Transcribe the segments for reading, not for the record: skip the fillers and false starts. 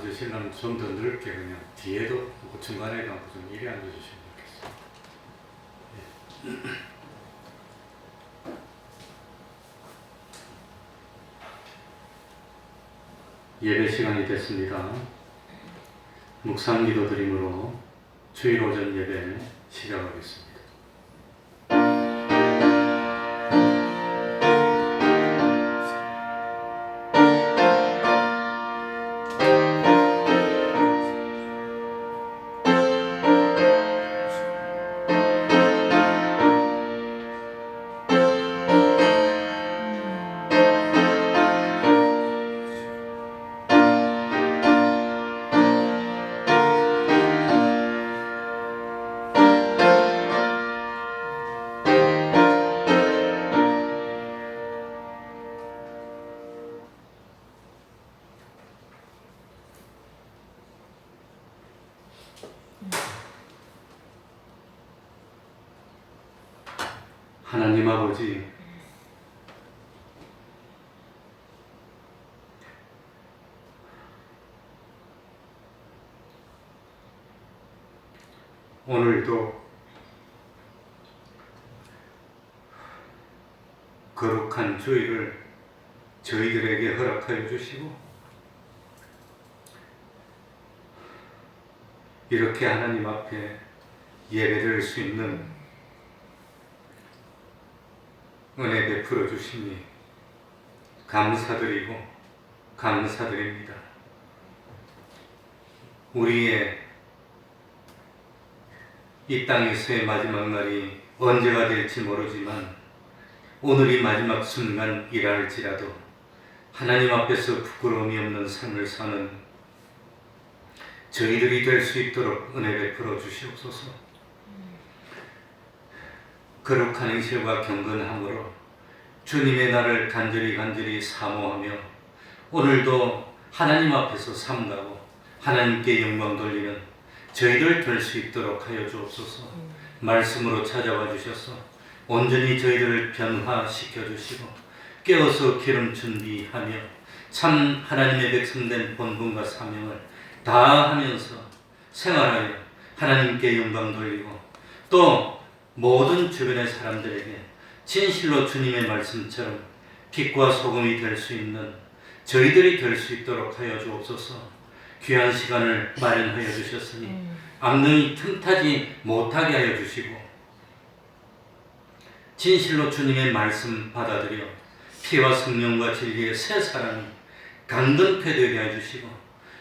앉으시려면 좀 더 넓게 그냥 뒤에도 중간에 가고 좀 이리 앉아주시면 좋겠어요. 예배 시간이 됐습니다. 묵상 기도 드림으로 주일 오전 예배 시작하겠습니다. 하나님 아버지, 오늘도 거룩한 주일을 저희들에게 허락하여 주시고 이렇게 하나님 앞에 예배드릴 수 있는 은혜 베풀어 주시니 감사드리고 감사드립니다. 우리의 이 땅에서의 마지막 날이 언제가 될지 모르지만 오늘이 마지막 순간이랄지라도 하나님 앞에서 부끄러움이 없는 삶을 사는 저희들이 될 수 있도록 은혜 베풀어 주시옵소서. 거룩한 의실과 경건함으로 주님의 날을 간절히 사모하며 오늘도 하나님 앞에서 삼가고 하나님께 영광 돌리는 저희들 될 수 있도록 하여 주옵소서. 말씀으로 찾아와 주셔서 온전히 저희들을 변화시켜 주시고 깨어서 기름 준비하며 참 하나님의 백성된 본분과 사명을 다하면서 생활하여 하나님께 영광 돌리고 또 모든 주변의 사람들에게 진실로 주님의 말씀처럼 빛과 소금이 될 수 있는 저희들이 될 수 있도록 하여 주옵소서. 귀한 시간을 마련하여 주셨으니 악능이 틈타지 못하게 하여 주시고 진실로 주님의 말씀 받아들여 피와 성령과 진리의 새 사람이 강건케 되게 해주시고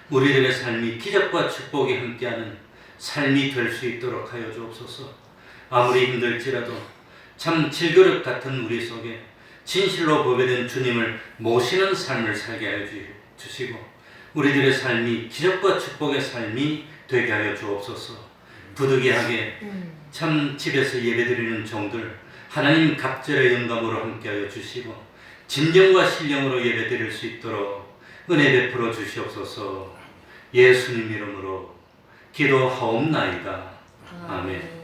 우리들의 삶이 기적과 축복이 함께하는 삶이 될 수 있도록 하여 주옵소서. 아무리 힘들지라도 참 질그릇 같은 우리 속에 진실로 보배된 주님을 모시는 삶을 살게 하여 주시고 우리들의 삶이 기적과 축복의 삶이 되게 하여 주옵소서. 부득이하게 참 집에서 예배드리는 종들 하나님 각절의 영감으로 함께하여 주시고 진정과 신령으로 예배드릴 수 있도록 은혜 베풀어 주시옵소서. 예수님 이름으로 기도하옵나이다. 아멘.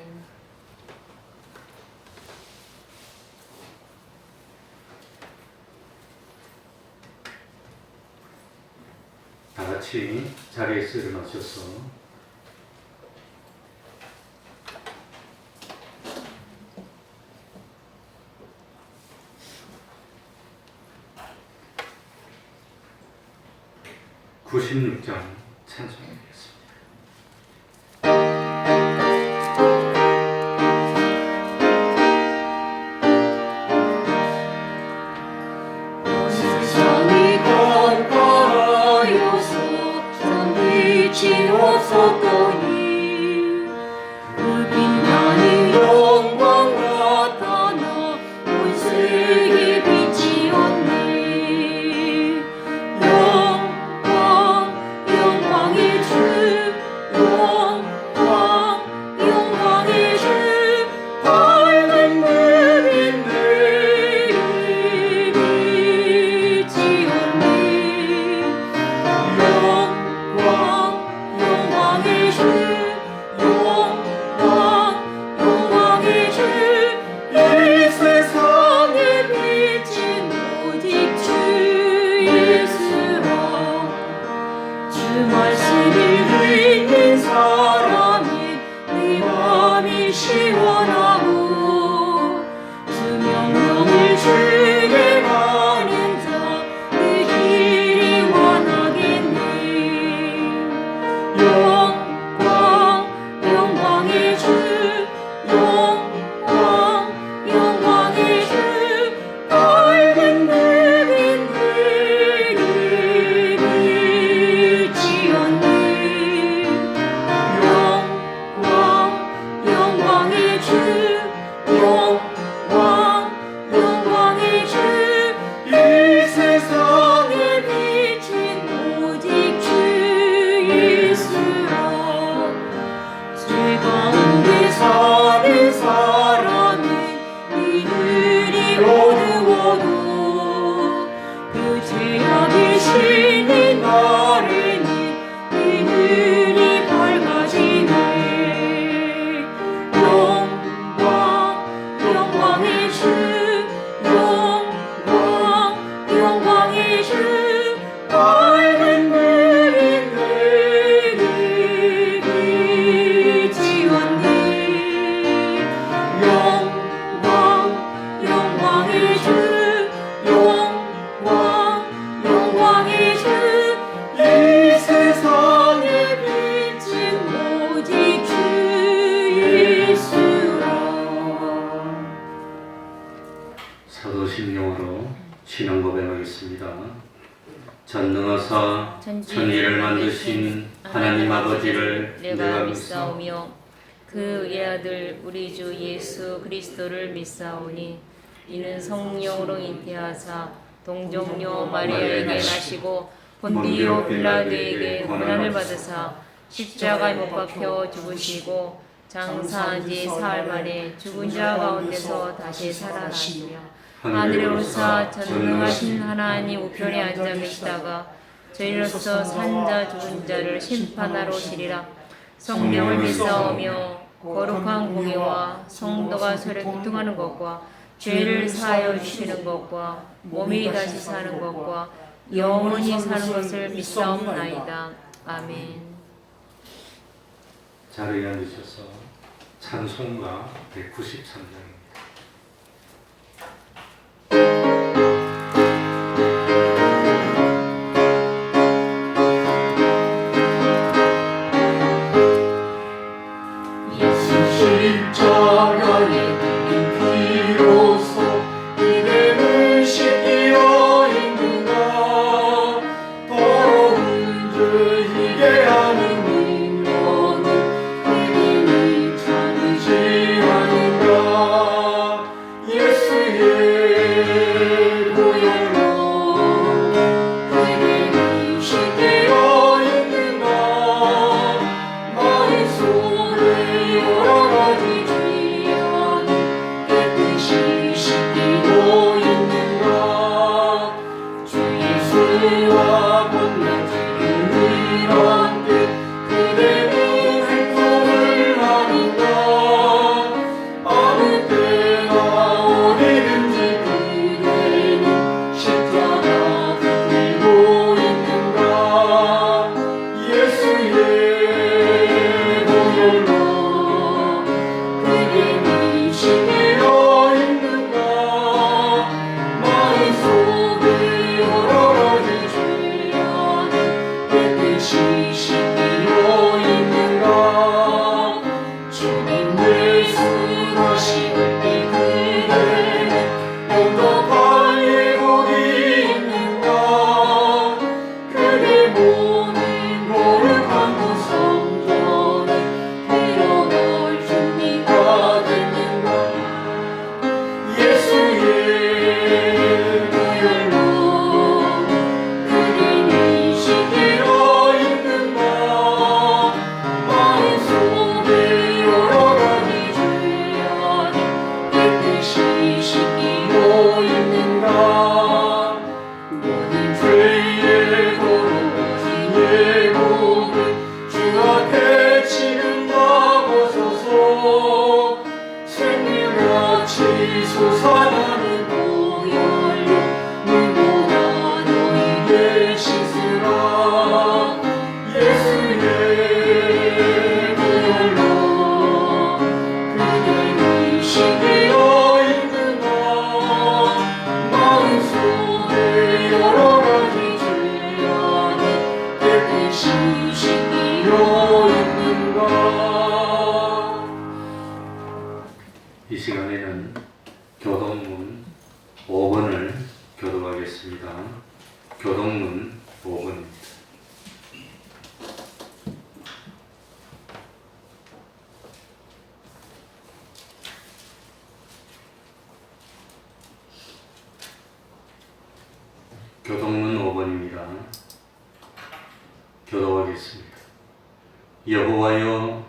다 같이 자리에서 일어나셔서 (96장) 찬송하겠습니다. 지었었더니 그 빛나는 영광과 나타나 온 세계 빛이었네. 영광의 주 사도신경으로 신앙 고백하겠습니다. 전능하사 천지를 만드신 하나님 아버지를 내가 믿사오며 그 외아들 우리 주 예수 그리스도를 믿사오니 이는 성령으로 잉태하사 동정녀 마리아에게 나시고 본디오 빌라도에게 고난을 받으사 십자가에 못 박혀 죽으시고 장사한 지 사흘 만에 죽은 자 가운데서 다시 살아나시며 하늘에 오르사 전능하신 하나님 우편에 앉아 계시다가 저희로서 산자 죽은 자를 심판하러 오시리라. 성령을 믿사오며 거룩한 공예와 성도가 서로 교통하는 것과 죄를 사하여 주시는 것과 몸이 다시 사는 것과 영원히 사는 것을 믿사옵나이다. 아멘. 자리에 앉으셔서 찬송가 193장입니다. 십자가의 피로써 이름을 씻기어 있는가 더러운 죄이게 하는 능력은 이름이 참이지 않은가 예수의 보혈로 이름이 씻기어 있는가 마의 소를 여러 가지 죄악이 깨끗이 씻기고 있는가 주 예수와 본향지를 이런 듯 그대는 행동을 하는가 아무 때나 어디든지 그대는 십자가 붙들고 있는가 예수의 보혈로 그대는 씻기어 있는가 마음 속에 여러 가지 죄악이 깨끗이 씻기어 있는가 주님 예수하실 때 그대는 영접할 예복이 있는가 그대 모든 거룩한 그 성전에 들어갈 준비가 됐는가 예수의 보혈로 그대는 씻기어 있는가 마음 속에 여러 가지 죄악이 깨끗이 씻기어 있는가 모든 죄의 거룩하신 예복을 주 앞에 지금 다 벗어서 생명같이 솟아나는 보혈로 눈보다 너희를 씻으라 예수의 보혈로 그대는 씻기어 있는가 마음 속에 여러 가지 죄악이 깨끗이 씻기어 있는가 이 시간에는 교동문 5번을 교독하겠습니다. 교동문 5번입니다. 교동문 5번입니다. 교독하겠습니다. 여호와여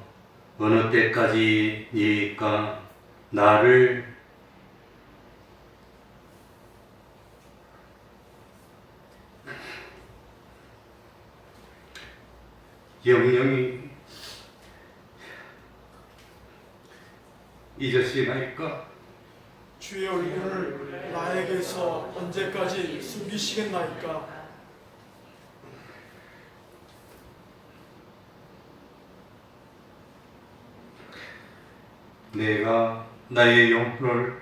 어느 때까지니까 나를 영영이 잊으시나이까? 주의 얼굴을 나에게서 언제까지 숨기시겠나이까 내가 나의 영혼을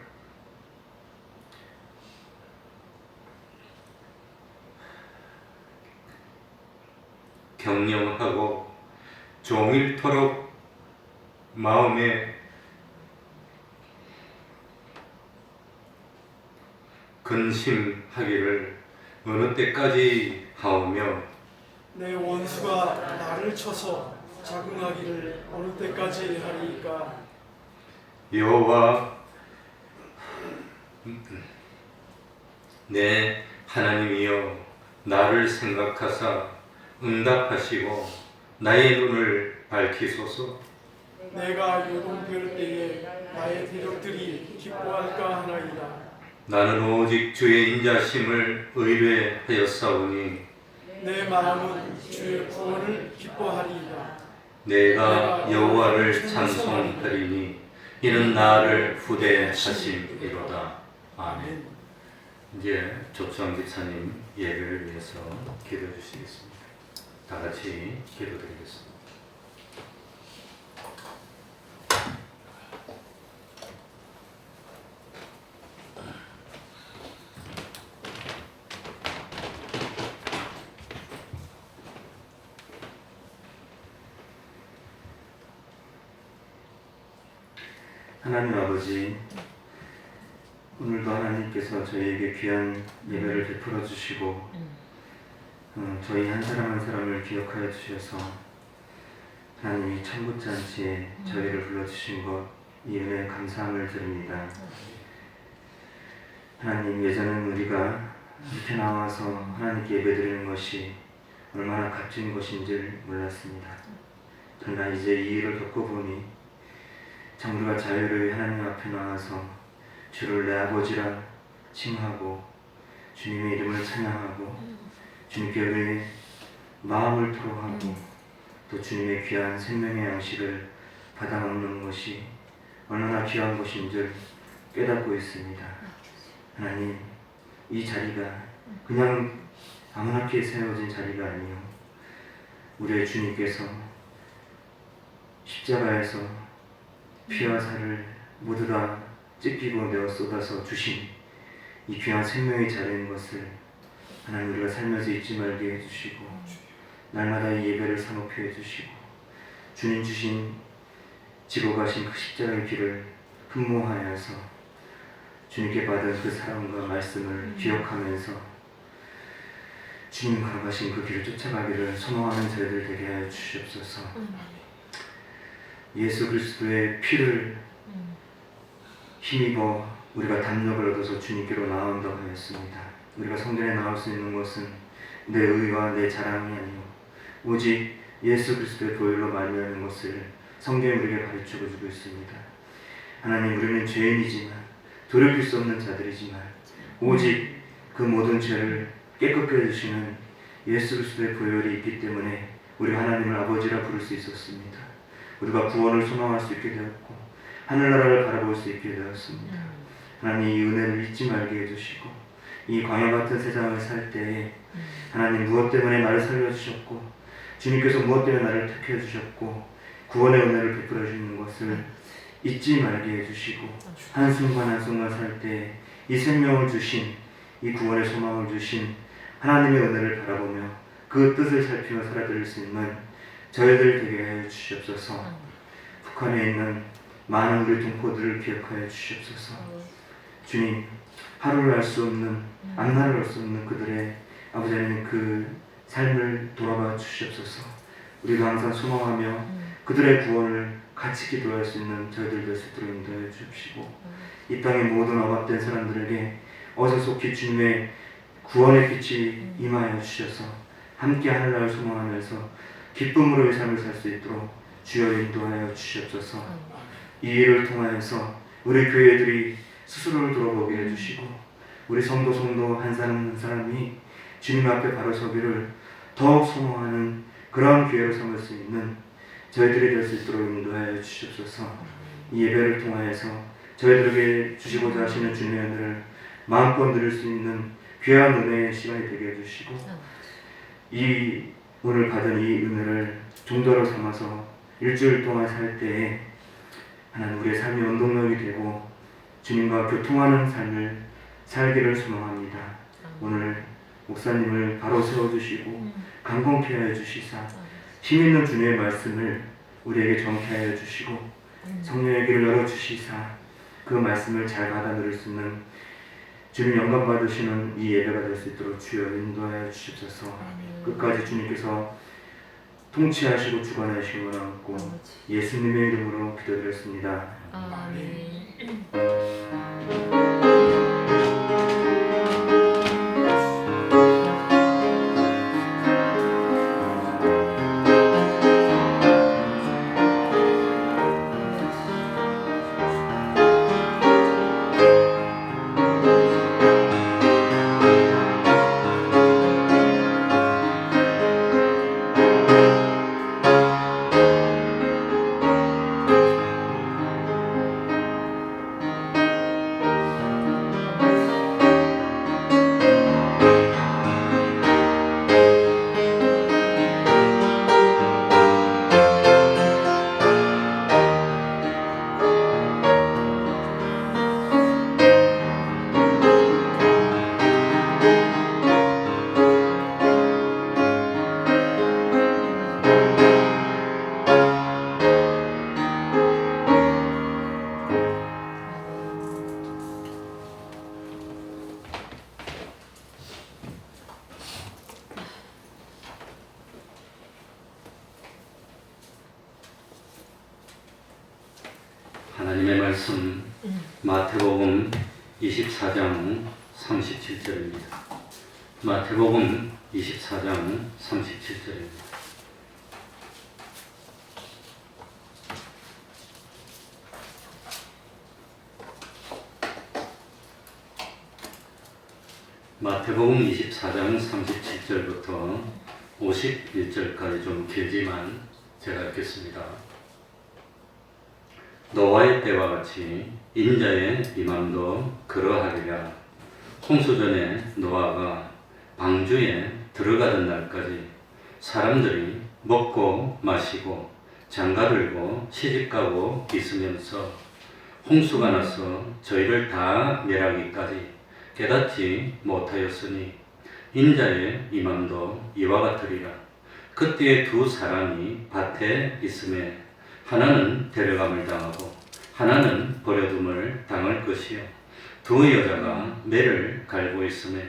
경영하고 종일토록 마음에 근심하기를 어느 때까지 하오며 내 원수가 나를 쳐서 자궁하기를 어느 때까지 하리이까. 여호와 내 하나님이여 나를 생각하사 응답하시고 나의 눈을 밝히소서. 내가 요동될 때에 나의 대적들이 기뻐할까 하나이다. 나는 오직 주의 인자심을 의뢰하였사오니 내 마음은 주의 구원을 기뻐하리이다. 내가 여호와를 찬송하리니 이는 나를 후대하심이로다. 아멘. 이제 조청 기사님 예배를 위해서 기도해 주시겠습니다. 다 같이 기도드리겠습니다. 하나님 아버지, 오늘도 하나님께서 저희에게 귀한 예배를 베풀어 주시고 저희 한 사람 한 사람을 기억하여 주셔서 하나님이 천국잔치에 저희를 불러주신 것, 이 은혜에 감사함을 드립니다. 하나님, 예전엔 우리가 이렇게 나와서 하나님께 예배드리는 것이 얼마나 값진 것인지를 몰랐습니다. 그러나 이제 이 일을 겪어보니 참 우리가 자유를 하나님 앞에 나와서 주를 내 아버지라 칭하고 주님의 이름을 찬양하고 주님께 우리의 마음을 토로하고 또 주님의 귀한 생명의 양식을 받아 먹는 것이 얼마나 귀한 것인 줄 깨닫고 있습니다. 하나님, 이 자리가 그냥 아무렇게 세워진 자리가 아니요 우리의 주님께서 십자가에서 피와 살을 모두 다 찢기고 내어 쏟아서 주신 이 귀한 생명의 자리인 것을 하나님 우리가 살면서 잊지 말게 해주시고 날마다 이 예배를 사모케 해주시고 주님 주신 지고 가신 그 십자가의 길을 흠모하여서 주님께 받은 그 사랑과 말씀을 기억하면서 주님 걸어가신 그 길을 쫓아가기를 소망하는 저희들 되게 하여 주시옵소서. 예수 그리스도의 피를 힘입어 우리가 담력을 얻어서 주님께로 나온다고 하였습니다. 우리가 성전에 나올 수 있는 것은 내 의와 내 자랑이 아니요 오직 예수 그리스도의 보혈로 말미암은 것을 성경이 우리에게 가르쳐 주고 있습니다. 하나님, 우리는 죄인이지만 돌이킬 수 없는 자들이지만 오직 그 모든 죄를 깨끗게 해주시는 예수 그리스도의 보혈이 있기 때문에 우리 하나님을 아버지라 부를 수 있었습니다. 우리가 구원을 소망할 수 있게 되었고 하늘나라를 바라볼 수 있게 되었습니다. 하나님, 이 은혜를 잊지 말게 해주시고 이 광야 같은 세상을 살 때에 하나님 무엇 때문에 나를 살려주셨고 주님께서 무엇 때문에 나를 택해 주셨고 구원의 은혜를 베풀어 주시는 것을 잊지 말게 해주시고 한순간 한순간 살 때 이 생명을 주신 이 구원의 소망을 주신 하나님의 은혜를 바라보며 그 뜻을 살피며 살아드릴 수 있는 저희들 되게 하여 주시옵소서. 북한에 있는 많은 우리 동포들을 기억하여 주시옵소서. 주님, 하루를 알 수 없는 앞날을 알 수 없는 그들의 아버지 하나님 그 삶을 돌아봐 주시옵소서. 우리가 항상 소망하며 그들의 구원을 같이 기도할 수 있는 저희들 될 수 있도록 인도해 주시고 이 땅의 모든 억압된 사람들에게 어서속히 주님의 구원의 빛이 임하여 주셔서 함께 하늘나라를 소망하면서 기쁨으로의 삶을 살 수 있도록 주여 인도하여 주시옵소서. 이 일을 통하여서 우리 교회들이 스스로를 돌아보게 해주시고 우리 성도 한 사람 한 사람이 주님 앞에 바로 서기를 더욱 소망하는 그런 기회로 삼을 수 있는 저희들이 될 수 있도록 인도하여 주시옵소서. 이 예배를 통하여서 저희들에게 주시고자 하시는 주님의 은혜를 마음껏 누릴 수 있는 귀한 은혜의 시간이 되게 해주시고 이 오늘 받은 이 은혜를 종자로 삼아서 일주일 동안 살 때에 하나님 우리의 삶이 원동력이 되고 주님과 교통하는 삶을 살기를 소망합니다. 오늘 목사님을 바로 세워주시고 강건케 하여 주시사 힘있는 주님의 말씀을 우리에게 정케 하여 주시고 성령의 길을 열어주시사 그 말씀을 잘 받아 들을 수 있는 주님 영광 받으시는 이 예배가 될 수 있도록 주여 인도하여 주십소서. 끝까지 주님께서 통치하시고 주관하시고 나옵고 예수님의 이름으로 기도드렸습니다. 아멘. 하나님의 말씀 마태복음 24장 37절입니다. 마태복음 24장 37절입니다. 마태복음 24장 37절부터 51절까지 좀 길지만 제가 읽겠습니다. 노아의 때와 같이 인자의 임함도 그러하리라. 홍수전에 노아가 방주에 들어가던 날까지 사람들이 먹고 마시고 장가들고 시집가고 있으면서 홍수가 나서 저희를 다 멸하기까지 깨닫지 못하였으니 인자의 임함도 이와 같으리라. 그때에 두 사람이 밭에 있음에 하나는 데려감을 당하고 하나는 버려둠을 당할 것이요 두 여자가 매를 갈고 있음에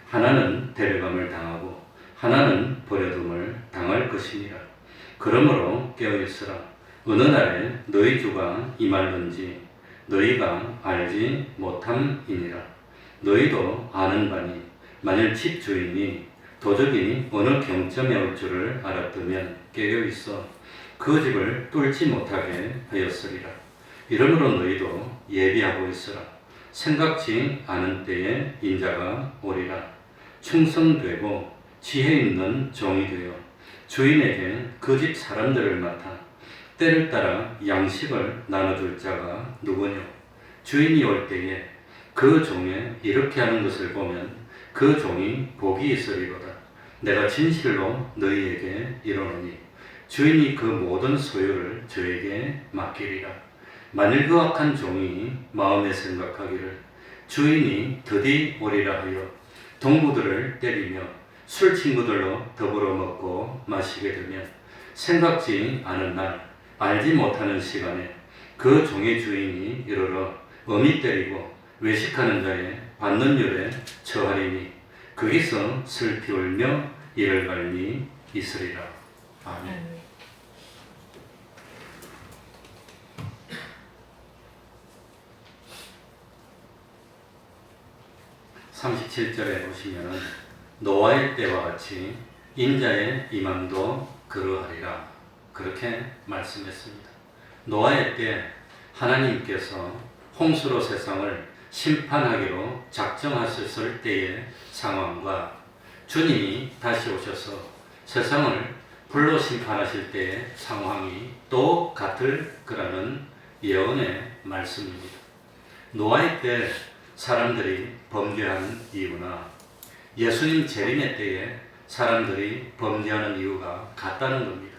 하나는 데려감을 당하고 하나는 버려둠을 당할 것이니라. 그러므로 깨어있으라. 어느 날에 너희 주가 임할는지 너희가 알지 못함이니라. 너희도 아는 바니 만일 집 주인이 도적이 어느 경점에 올 줄을 알았다면 깨어있어 그 집을 뚫지 못하게 하였으리라. 이러므로 너희도 예비하고 있으라. 생각지 않은 때에 인자가 오리라. 충성되고 지혜 있는 종이 되어 주인에게 그 집 사람들을 맡아 때를 따라 양식을 나눠줄 자가 누구뇨? 주인이 올 때에 그 종에 이렇게 하는 것을 보면 그 종이 복이 있으리로다. 내가 진실로 너희에게 이르노니 주인이 그 모든 소유를 저에게 맡기리라. 만일 그 악한 종이 마음에 생각하기를 주인이 드디 오리라 하여 동무들을 때리며 술 친구들로 더불어 먹고 마시게 되면 생각지 않은 날 알지 못하는 시간에 그 종의 주인이 이르러 엄히 때리고 외식하는 자의 받는 율에 처하리니 거기서 슬피 울며 이를 갈미 있으리라. 아멘. 37절에 보시면 노아의 때와 같이 인자의 임함도 그러하리라. 그렇게 말씀했습니다. 노아의 때 하나님께서 홍수로 세상을 심판하기로 작정하셨을 때의 상황과 주님이 다시 오셔서 세상을 불로 심판하실 때의 상황이 똑같을 거라는 예언의 말씀입니다. 노아의 때 사람들이 범죄한 이유나 예수님 재림의 때에 사람들이 범죄하는 이유가 같다는 겁니다.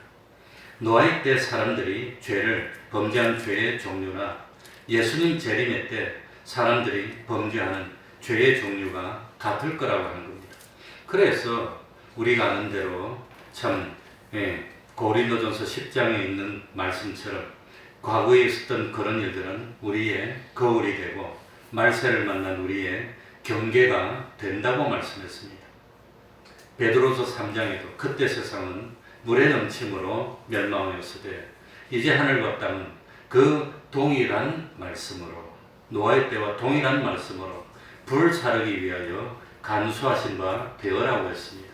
노아의 때 사람들이 죄를 범죄한 죄의 종류나 예수님 재림의 때 사람들이 범죄하는 죄의 종류가 같을 거라고 하는 겁니다. 그래서 우리가 아는 대로 참 고린도전서 10장에 있는 말씀처럼 과거에 있었던 그런 일들은 우리의 거울이 되고 말세를 만난 우리의 경계가 된다고 말씀했습니다. 베드로서 3장에도 그때 세상은 물의 넘침으로 멸망하였으되 이제 하늘과 땅은 그 동일한 말씀으로 노아의 때와 동일한 말씀으로 불 사르기 위하여 간수하신 바 되어라고 했습니다.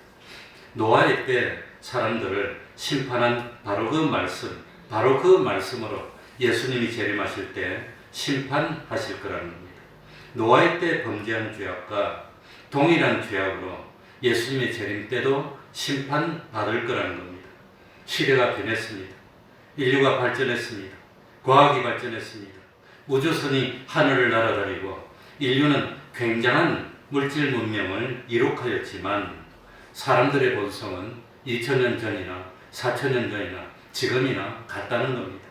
노아의 때 사람들을 심판한 바로 그 말씀, 바로 그 말씀으로 예수님이 재림하실 때 심판하실 거라는 겁니다. 노아의 때 범죄한 죄악과 동일한 죄악으로 예수님의 재림 때도 심판받을 거라는 겁니다. 시대가 변했습니다. 인류가 발전했습니다. 과학이 발전했습니다. 우주선이 하늘을 날아다니고 인류는 굉장한 물질 문명을 이룩하였지만 사람들의 본성은 2000년 전이나 4000년 전이나 지금이나 같다는 겁니다.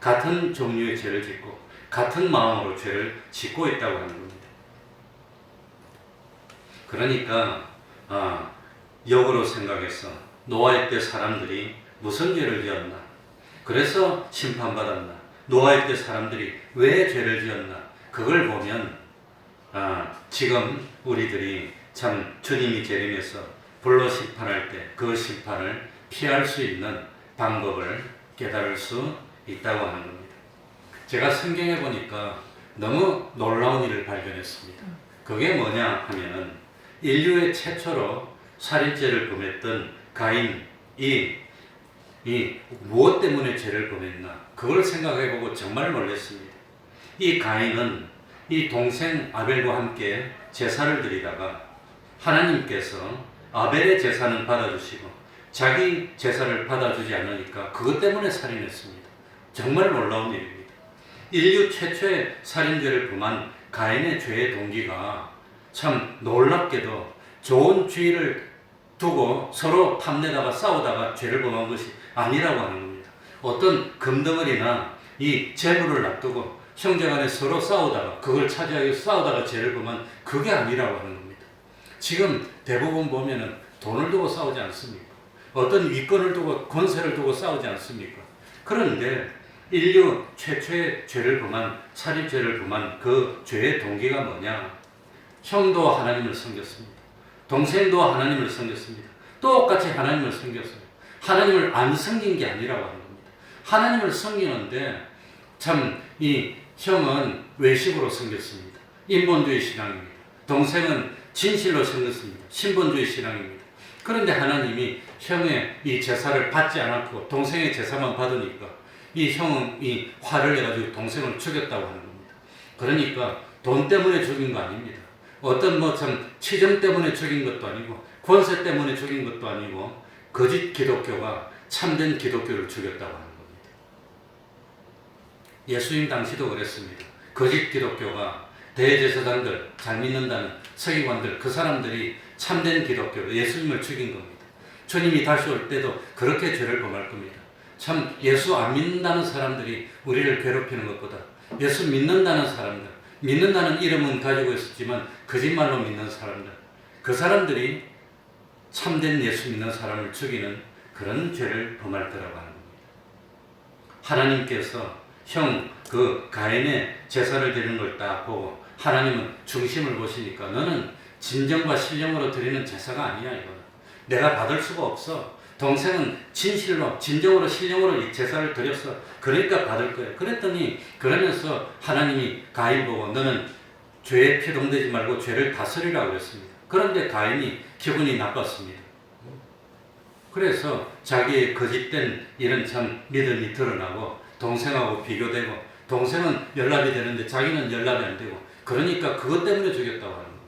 같은 종류의 죄를 짓고 같은 마음으로 죄를 짓고 있다고 하는 겁니다. 그러니까 역으로 생각해서 노아의 때 사람들이 무슨 죄를 지었나? 그래서 심판받았나? 노아의 때 사람들이 왜 죄를 지었나? 그걸 보면 지금 우리들이 참 주님이 재림해서 불로 심판할 때 그 심판을 피할 수 있는 방법을 깨달을 수 있다고 하는 겁니다. 제가 성경에 보니까 너무 놀라운 일을 발견했습니다. 그게 뭐냐 하면은 인류의 최초로 살인죄를 범했던 가인이 무엇 때문에 죄를 범했나 그걸 생각해보고 정말 놀랐습니다. 이 가인은 이 동생 아벨과 함께 제사를 드리다가 하나님께서 아벨의 제사는 받아주시고 자기 제사를 받아주지 않으니까 그것 때문에 살인했습니다. 정말 놀라운 일입니다. 인류 최초의 살인죄를 범한 가인의 죄의 동기가 참 놀랍게도 좋은 주의를 두고 서로 탐내다가 싸우다가 죄를 범한 것이 아니라고 하는 겁니다. 어떤 금덩어리나 이 재물을 놔두고 형제간에 서로 싸우다가 그걸 차지하기 위해서 싸우다가 죄를 범한 그게 아니라고 하는 겁니다. 지금 대부분 보면은 돈을 두고 싸우지 않습니까? 어떤 위권을 두고 권세를 두고 싸우지 않습니까? 그런데 인류 최초의 죄를 범한 살인죄를 범한 그 죄의 동기가 뭐냐? 형도 하나님을 섬겼습니다. 동생도 하나님을 섬겼습니다. 똑같이 하나님을 섬겼어요. 하나님을 안 섬긴 게 아니라고 하는 겁니다. 하나님을 섬기는데 참 이 형은 외식으로 섬겼습니다. 인본주의 신앙입니다. 동생은 진실로 섬겼습니다. 신본주의 신앙입니다. 그런데 하나님이 형의 이 제사를 받지 않았고 동생의 제사만 받으니까 이 형은 이 화를 내가지고 동생을 죽였다고 하는 겁니다. 그러니까 돈 때문에 죽인 거 아닙니다. 어떤 뭐 참 치정 때문에 죽인 것도 아니고 권세 때문에 죽인 것도 아니고 거짓 기독교가 참된 기독교를 죽였다고 하는 겁니다. 예수님 당시도 그랬습니다. 거짓 기독교가 대제사장들, 잘 믿는다는 서기관들, 그 사람들이 참된 기독교로 예수님을 죽인 겁니다. 주님이 다시 올 때도 그렇게 죄를 범할 겁니다. 참 예수 안 믿는다는 사람들이 우리를 괴롭히는 것보다 예수 믿는다는 사람들, 믿는다는 이름은 가지고 있었지만 거짓말로 믿는 사람들, 그 사람들이 참된 예수 믿는 사람을 죽이는 그런 죄를 범할 거라고 하는 겁니다. 하나님께서 형 그 가인의 제사를 드리는 걸 딱 보고 하나님은 중심을 보시니까 너는 진정과 신령으로 드리는 제사가 아니야 이거는. 내가 받을 수가 없어. 동생은 진실로 진정으로 신령으로 이 제사를 드렸어. 그러니까 받을 거야. 그랬더니 그러면서 하나님이 가인 보고 너는 죄에 피동되지 말고 죄를 다스리라고 했습니다. 그런데 가인이 기분이 나빴습니다. 그래서 자기의 거짓된 이런 참 믿음이 드러나고 동생하고 비교되고 동생은 연락이 되는데 자기는 연락이 안 되고 그러니까 그것 때문에 죽였다고 하는 겁니다.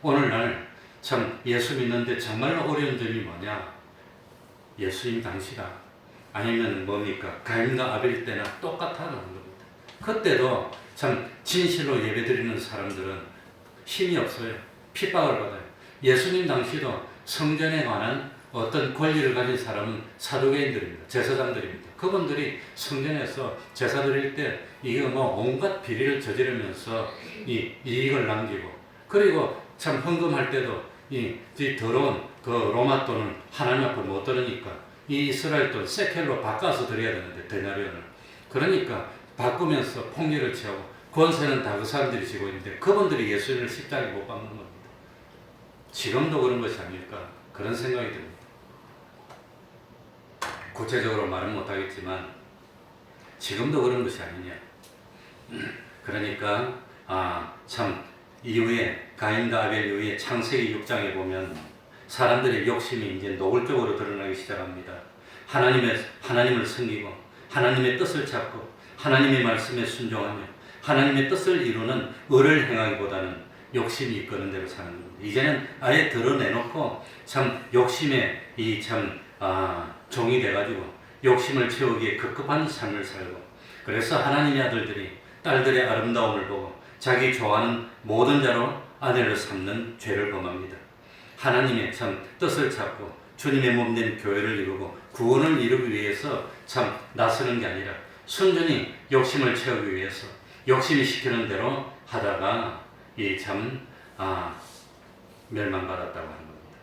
오늘날 참 예수 믿는데 정말로 어려운 점이 뭐냐? 예수님 당시가 아니면 뭡니까? 가인과 아벨 때나 똑같다는 겁니다. 그때도 참 진실로 예배드리는 사람들은 힘이 없어요. 핍박을 받아요. 예수님 당시도 성전에 관한 어떤 권리를 가진 사람은 사두개인들입니다. 제사장들입니다. 그분들이 성전에서 제사 드릴 때 이게 뭐 온갖 비리를 저지르면서 이 이익을 남기고 그리고 참 헌금할 때도 이 더러운 그 로마 돈은 하나님 앞에 못 들으니까 이 이스라엘 돈 세켈로 바꿔서 드려야 되는데 데나리온을 그러니까 바꾸면서 폭리를 취하고 권세는 다 그 사람들이 지고 있는데 그분들이 예수님을 십자가에 못 박는 겁니다. 지금도 그런 것이 아닐까 그런 생각이 듭니다. 구체적으로 말은 못하겠지만 지금도 그런 것이 아니냐. 그러니까 참 이후에 가인과 아벨 이후에 창세기 6장에 보면 사람들의 욕심이 이제 노골적으로 드러나기 시작합니다. 하나님을 섬기고 하나님의 뜻을 찾고 하나님의 말씀에 순종하며 하나님의 뜻을 이루는 의를 행하기보다는 욕심이 이끄는 대로 사는 겁니다. 이제는 아예 드러내놓고 참 욕심에 종이 돼가지고 욕심을 채우기에 급급한 삶을 살고, 그래서 하나님의 아들들이 딸들의 아름다움을 보고 자기 좋아하는 모든 자로 아내를 삼는 죄를 범합니다. 하나님의 참 뜻을 찾고 주님의 몸된 교회를 이루고 구원을 이루기 위해서 참 나서는 게 아니라 순전히 욕심을 채우기 위해서 욕심이 시키는 대로 하다가 멸망받았다고 하는 겁니다.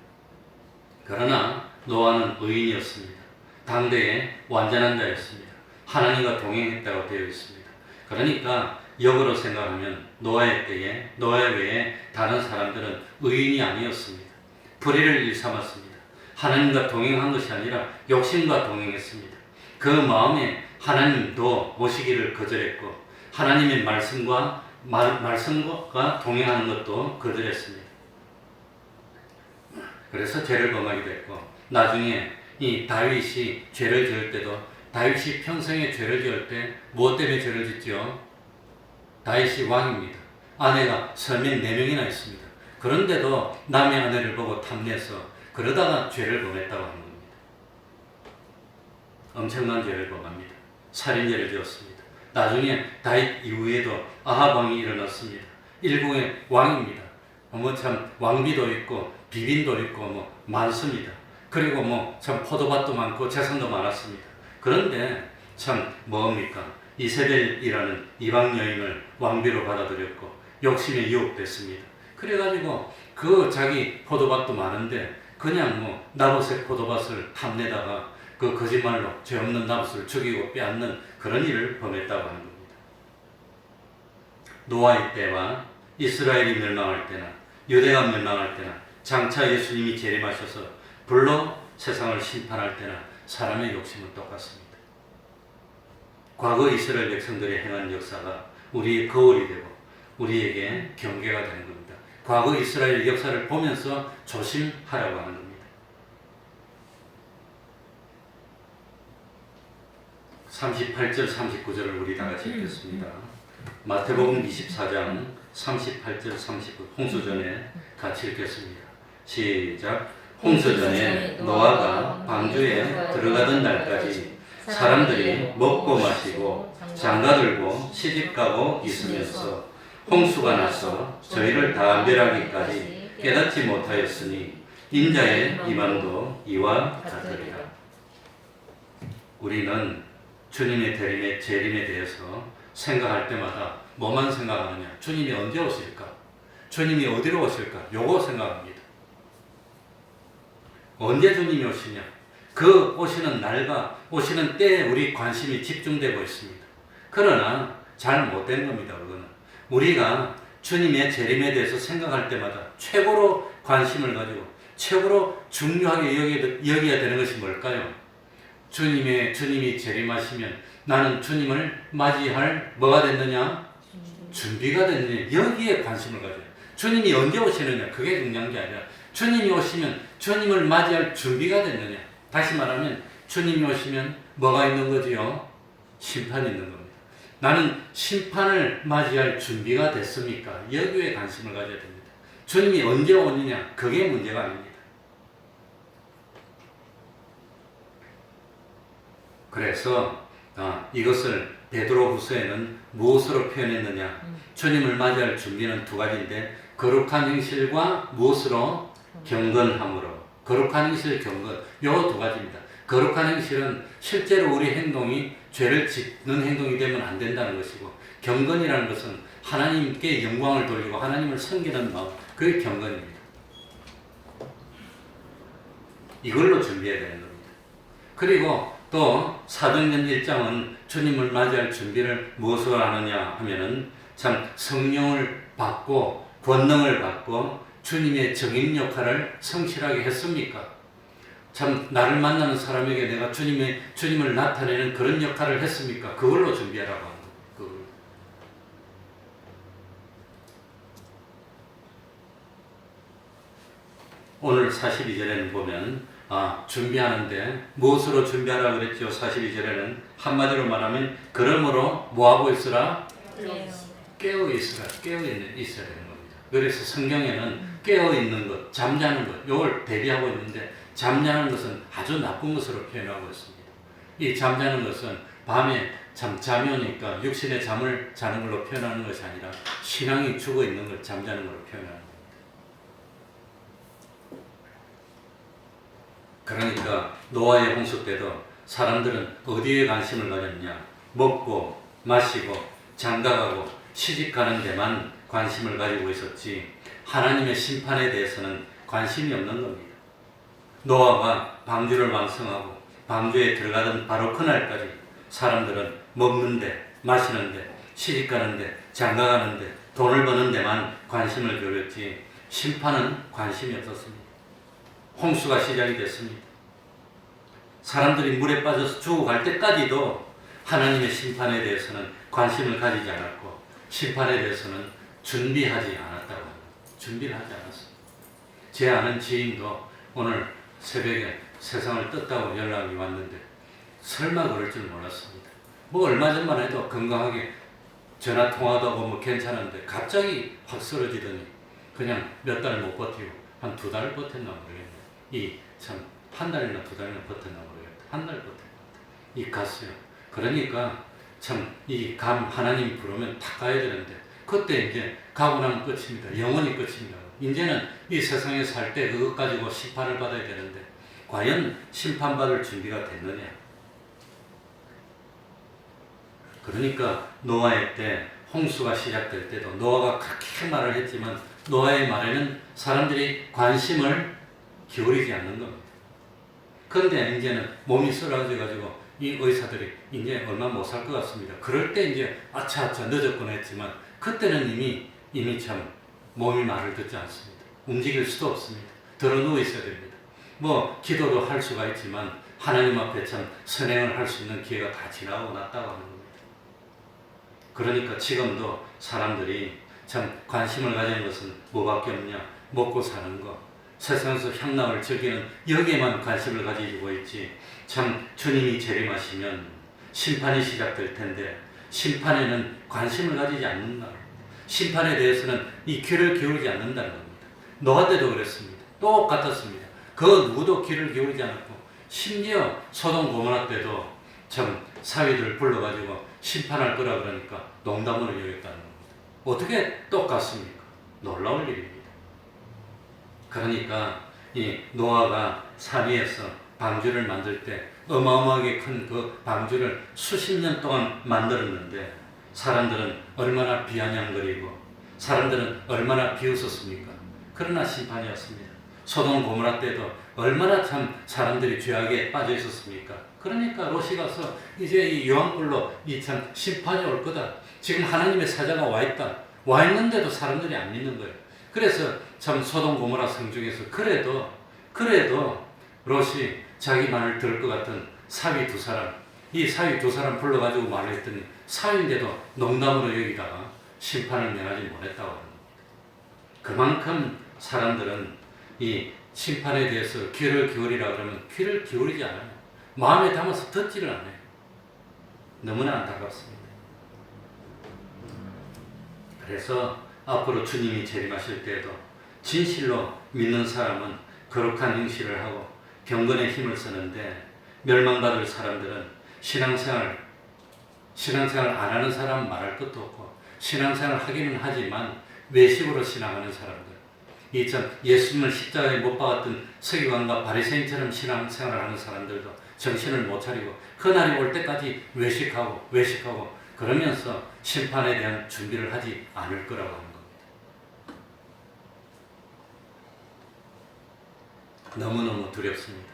그러나 노아는 의인이었습니다. 당대의 완전한 자였습니다. 하나님과 동행했다고 되어 있습니다. 그러니까 역으로 생각하면 노아의 때에 노아 외에 다른 사람들은 의인이 아니었습니다. 불의를 일삼았습니다. 하나님과 동행한 것이 아니라 욕심과 동행했습니다. 그 마음에 하나님도 모시기를 거절했고 하나님의 말씀과 동행하는 것도 거절했습니다. 그래서 죄를 범하게 됐고, 나중에 이 다윗이 죄를 지을 때도 다윗이 평생에 죄를 지을 때 무엇 때문에 죄를 짓죠? 다윗이 왕입니다. 아내가 설명 4명이나 있습니다. 그런데도 남의 아내를 보고 탐내서 그러다가 죄를 범했다고 하는 겁니다. 엄청난 죄를 범합니다. 살인죄를 지었습니다. 나중에 다윗 이후에도 아합 왕이 일어났습니다. 일국의 왕입니다. 참 왕비도 있고 비빈도 있고 많습니다. 그리고 참 포도밭도 많고 재산도 많았습니다. 그런데 참 뭡니까? 이세벨이라는 이방 여인을 왕비로 받아들였고 욕심에 유혹됐습니다. 그래가지고 그 자기 포도밭도 많은데 그냥 나봇의 포도밭을 탐내다가 그 거짓말로 죄 없는 나봇을 죽이고 빼앗는 그런 일을 범했다고 하는 겁니다. 노아의 때와 이스라엘이 멸망할 때나 유대가 멸망할 때나 장차 예수님이 재림하셔서 불로 세상을 심판할 때나 사람의 욕심은 똑같습니다. 과거 이스라엘 백성들이 행한 역사가 우리의 거울이 되고 우리에게 경계가 되는 겁니다. 과거 이스라엘 역사를 보면서 조심하라고 하는 겁니다. 38절 39절을 우리 다 같이 읽겠습니다. 마태복음 24장 38절 39 홍수전에 같이 읽겠습니다. 시작. 홍수전에 노아가 방주에 들어가던 날까지 사람들이 먹고 마시고 장가들고 시집가고 있으면서 홍수가 나서 저희를 다 멸하기까지 깨닫지 못하였으니 인자의 임함도 이와 같으리라. 우리는 주님의 재림에 대해서 생각할 때마다 뭐만 생각하느냐? 주님이 언제 오실까? 주님이 어디로 오실까? 요거 생각합니다. 언제 주님이 오시냐? 그 오시는 날과 오시는 때에 우리 관심이 집중되고 있습니다. 그러나 잘 못된 겁니다. 그거는 우리가 주님의 재림에 대해서 생각할 때마다 최고로 관심을 가지고 최고로 중요하게 여겨야 되는 것이 뭘까요? 주님이 재림하시면 나는 주님을 맞이할 뭐가 됐느냐? 준비가 됐느냐? 여기에 관심을 가져요. 주님이 언제 오시느냐? 그게 중요한 게 아니라 주님이 오시면 주님을 맞이할 준비가 됐느냐? 다시 말하면 주님이 오시면 뭐가 있는 거지요? 심판이 있는 겁니다. 나는 심판을 맞이할 준비가 됐습니까? 여기에 관심을 가져야 됩니다. 주님이 언제 오느냐? 그게 문제가 아닙니다. 그래서 이것을 베드로후서에는 무엇으로 표현했느냐? 주님을 맞이할 준비는 두 가지인데 거룩한 행실과 무엇으로? 경건함으로. 거룩한 행실, 경건. 요 두 가지입니다. 거룩한 행실은 실제로 우리 행동이 죄를 짓는 행동이 되면 안 된다는 것이고, 경건이라는 것은 하나님께 영광을 돌리고 하나님을 섬기는 마음, 그게 경건입니다. 이걸로 준비해야 되는 겁니다. 그리고 또 사도행전 1장은 주님을 맞이할 준비를 무엇으로 하느냐 하면은 참 성령을 받고 권능을 받고 주님의 적인 역할을 성실하게 했습니까? 참 나를 만나는 사람에게 내가 주님을 나타내는 그런 역할을 했습니까? 그걸로 준비하라고 하는 거예요. 그걸로. 오늘 42절에는 보면 준비하는데 무엇으로 준비하라 그랬죠? 42절에는 한마디로 말하면 그러므로 뭐하고 있으라? 깨어 있으라. 깨어 있어야 되는 겁니다. 그래서 성경에는 깨어 있는 것, 잠자는 것, 이걸 대비하고 있는데 잠자는 것은 아주 나쁜 것으로 표현하고 있습니다. 이 잠자는 것은 밤에 잠이 오니까 육신의 잠을 자는 걸로 표현하는 것이 아니라 신앙이 죽어 있는 걸 잠자는 걸로 표현하는 겁니다. 그러니까 노아의 홍수 때도 사람들은 어디에 관심을 가졌냐? 먹고 마시고 장가가고 시집가는 데만 관심을 가지고 있었지 하나님의 심판에 대해서는 관심이 없는 겁니다. 노아가 방주를 완성하고 방주에 들어가던 바로 그날까지 사람들은 먹는데 마시는데 시집가는데 장가가는데 돈을 버는 데만 관심을 기울였지 심판은 관심이 없었습니다. 홍수가 시작이 됐습니다. 사람들이 물에 빠져서 죽어갈 때까지도 하나님의 심판에 대해서는 관심을 가지지 않았고 심판에 대해서는 준비하지 않았다고 합니다. 준비를 하지 않았습니다. 제 아는 지인도 오늘 새벽에 세상을 떴다고 연락이 왔는데 설마 그럴 줄 몰랐습니다. 뭐 얼마 전만 해도 건강하게 전화 통화도 하고 뭐 괜찮은데 갑자기 확 쓰러지더니 그냥 몇 달 못 버티고 한 2달을 버텼나 모르겠네요. 이 참 한 달이나 2달이나 버텼나 모르겠다. 한 달 버텼나 이 갔어요. 그러니까 참 이 하나님 부르면 다 가야 되는데 그때 이제 가고 나면 끝입니다. 영원히 끝입니다. 이제는 이 세상에 살 때 그것 가지고 심판을 받아야 되는데 과연 심판받을 준비가 됐느냐? 그러니까 노아의 때 홍수가 시작될 때도 노아가 그렇게 말을 했지만 노아의 말에는 사람들이 관심을 기울이지 않는 겁니다. 그런데 이제는 몸이 쓰러져가지고 이 의사들이 이제 얼마 못 살 것 같습니다. 그럴 때 이제 아차 늦었구나 했지만 그때는 이미 참 몸이 말을 듣지 않습니다. 움직일 수도 없습니다. 들어 누워 있어야 됩니다. 뭐 기도도 할 수가 있지만 하나님 앞에 참 선행을 할 수 있는 기회가 다 지나고 났다고 하는 겁니다. 그러니까 지금도 사람들이 참 관심을 가지는 것은 뭐밖에 없냐? 먹고 사는 거, 세상에서 향락을 즐기는 여기에만 관심을 가지고 있지 참 주님이 재림하시면 심판이 시작될 텐데 심판에는 관심을 가지지 않는다. 심판에 대해서는 이 귀를 기울이지 않는다는 겁니다. 노아 때도 그랬습니다. 똑같았습니다. 그 누구도 귀를 기울이지 않았고 심지어 소돔 고모라 때도 참 사위들 불러가지고 심판할 거라 그러니까 농담으로 여겼다는 겁니다. 어떻게 똑같습니까? 놀라울 일입니다. 그러니까 이 노아가 산 위에서 방주를 만들 때 어마어마하게 큰 그 방주를 수십 년 동안 만들었는데 사람들은 얼마나 비아냥거리고 사람들은 얼마나 비웃었습니까? 그러나 심판이었습니다. 소돔 고모라 때도 얼마나 참 사람들이 죄악에 빠져 있었습니까? 그러니까 롯이 가서 이제 이 요한불로 이 참 심판이 올 거다. 지금 하나님의 사자가 와 있다. 와 있는데도 사람들이 안 믿는 거예요. 그래서 참 소돔 고모라 성 중에서 그래도 롯이 자기 말을 들을 것 같은 사위 2사람, 이 사위 2사람 불러가지고 말을 했더니 사위인데도 농담으로 여기다가 심판을 면하지 못했다고 합니다. 그만큼 사람들은 이 심판에 대해서 귀를 기울이라 그러면 귀를 기울이지 않아요. 마음에 담아서 듣지를 않아요. 너무나 안타깝습니다. 그래서 앞으로 주님이 재림하실 때에도 진실로 믿는 사람은 거룩한 행실을 하고 경건의 힘을 쓰는데 멸망받을 사람들은 신앙생활 안 하는 사람 말할 것도 없고 신앙생활 하기는 하지만 외식으로 신앙하는 사람들, 예수님을 십자가에 못 박았던 서기관과 바리새인처럼 신앙생활을 하는 사람들도 정신을 못 차리고 그날이 올 때까지 외식하고 그러면서 심판에 대한 준비를 하지 않을 거라고 하는 겁니다. 너무너무 두렵습니다.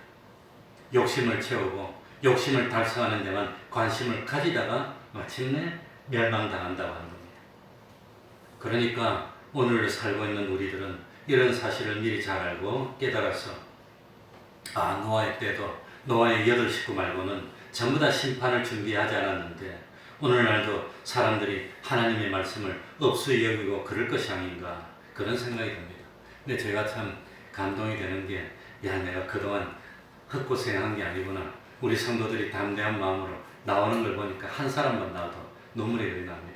욕심을 채우고 욕심을 달성하는 데만 관심을 가지다가 마침내 멸망당한다고 하는 겁니다. 그러니까 오늘 살고 있는 우리들은 이런 사실을 미리 잘 알고 깨달아서 노아의 때도 노아의 8 식구 말고는 전부 다 심판을 준비하지 않았는데 오늘날도 사람들이 하나님의 말씀을 업수히 여기고 그럴 것이 아닌가 그런 생각이 듭니다. 근데 제가 참 감동이 되는 게 내가 그동안 헛고생한 게 아니구나. 우리 성도들이 담대한 마음으로 나오는 걸 보니까 한 사람만 나와도 눈물이 납니다.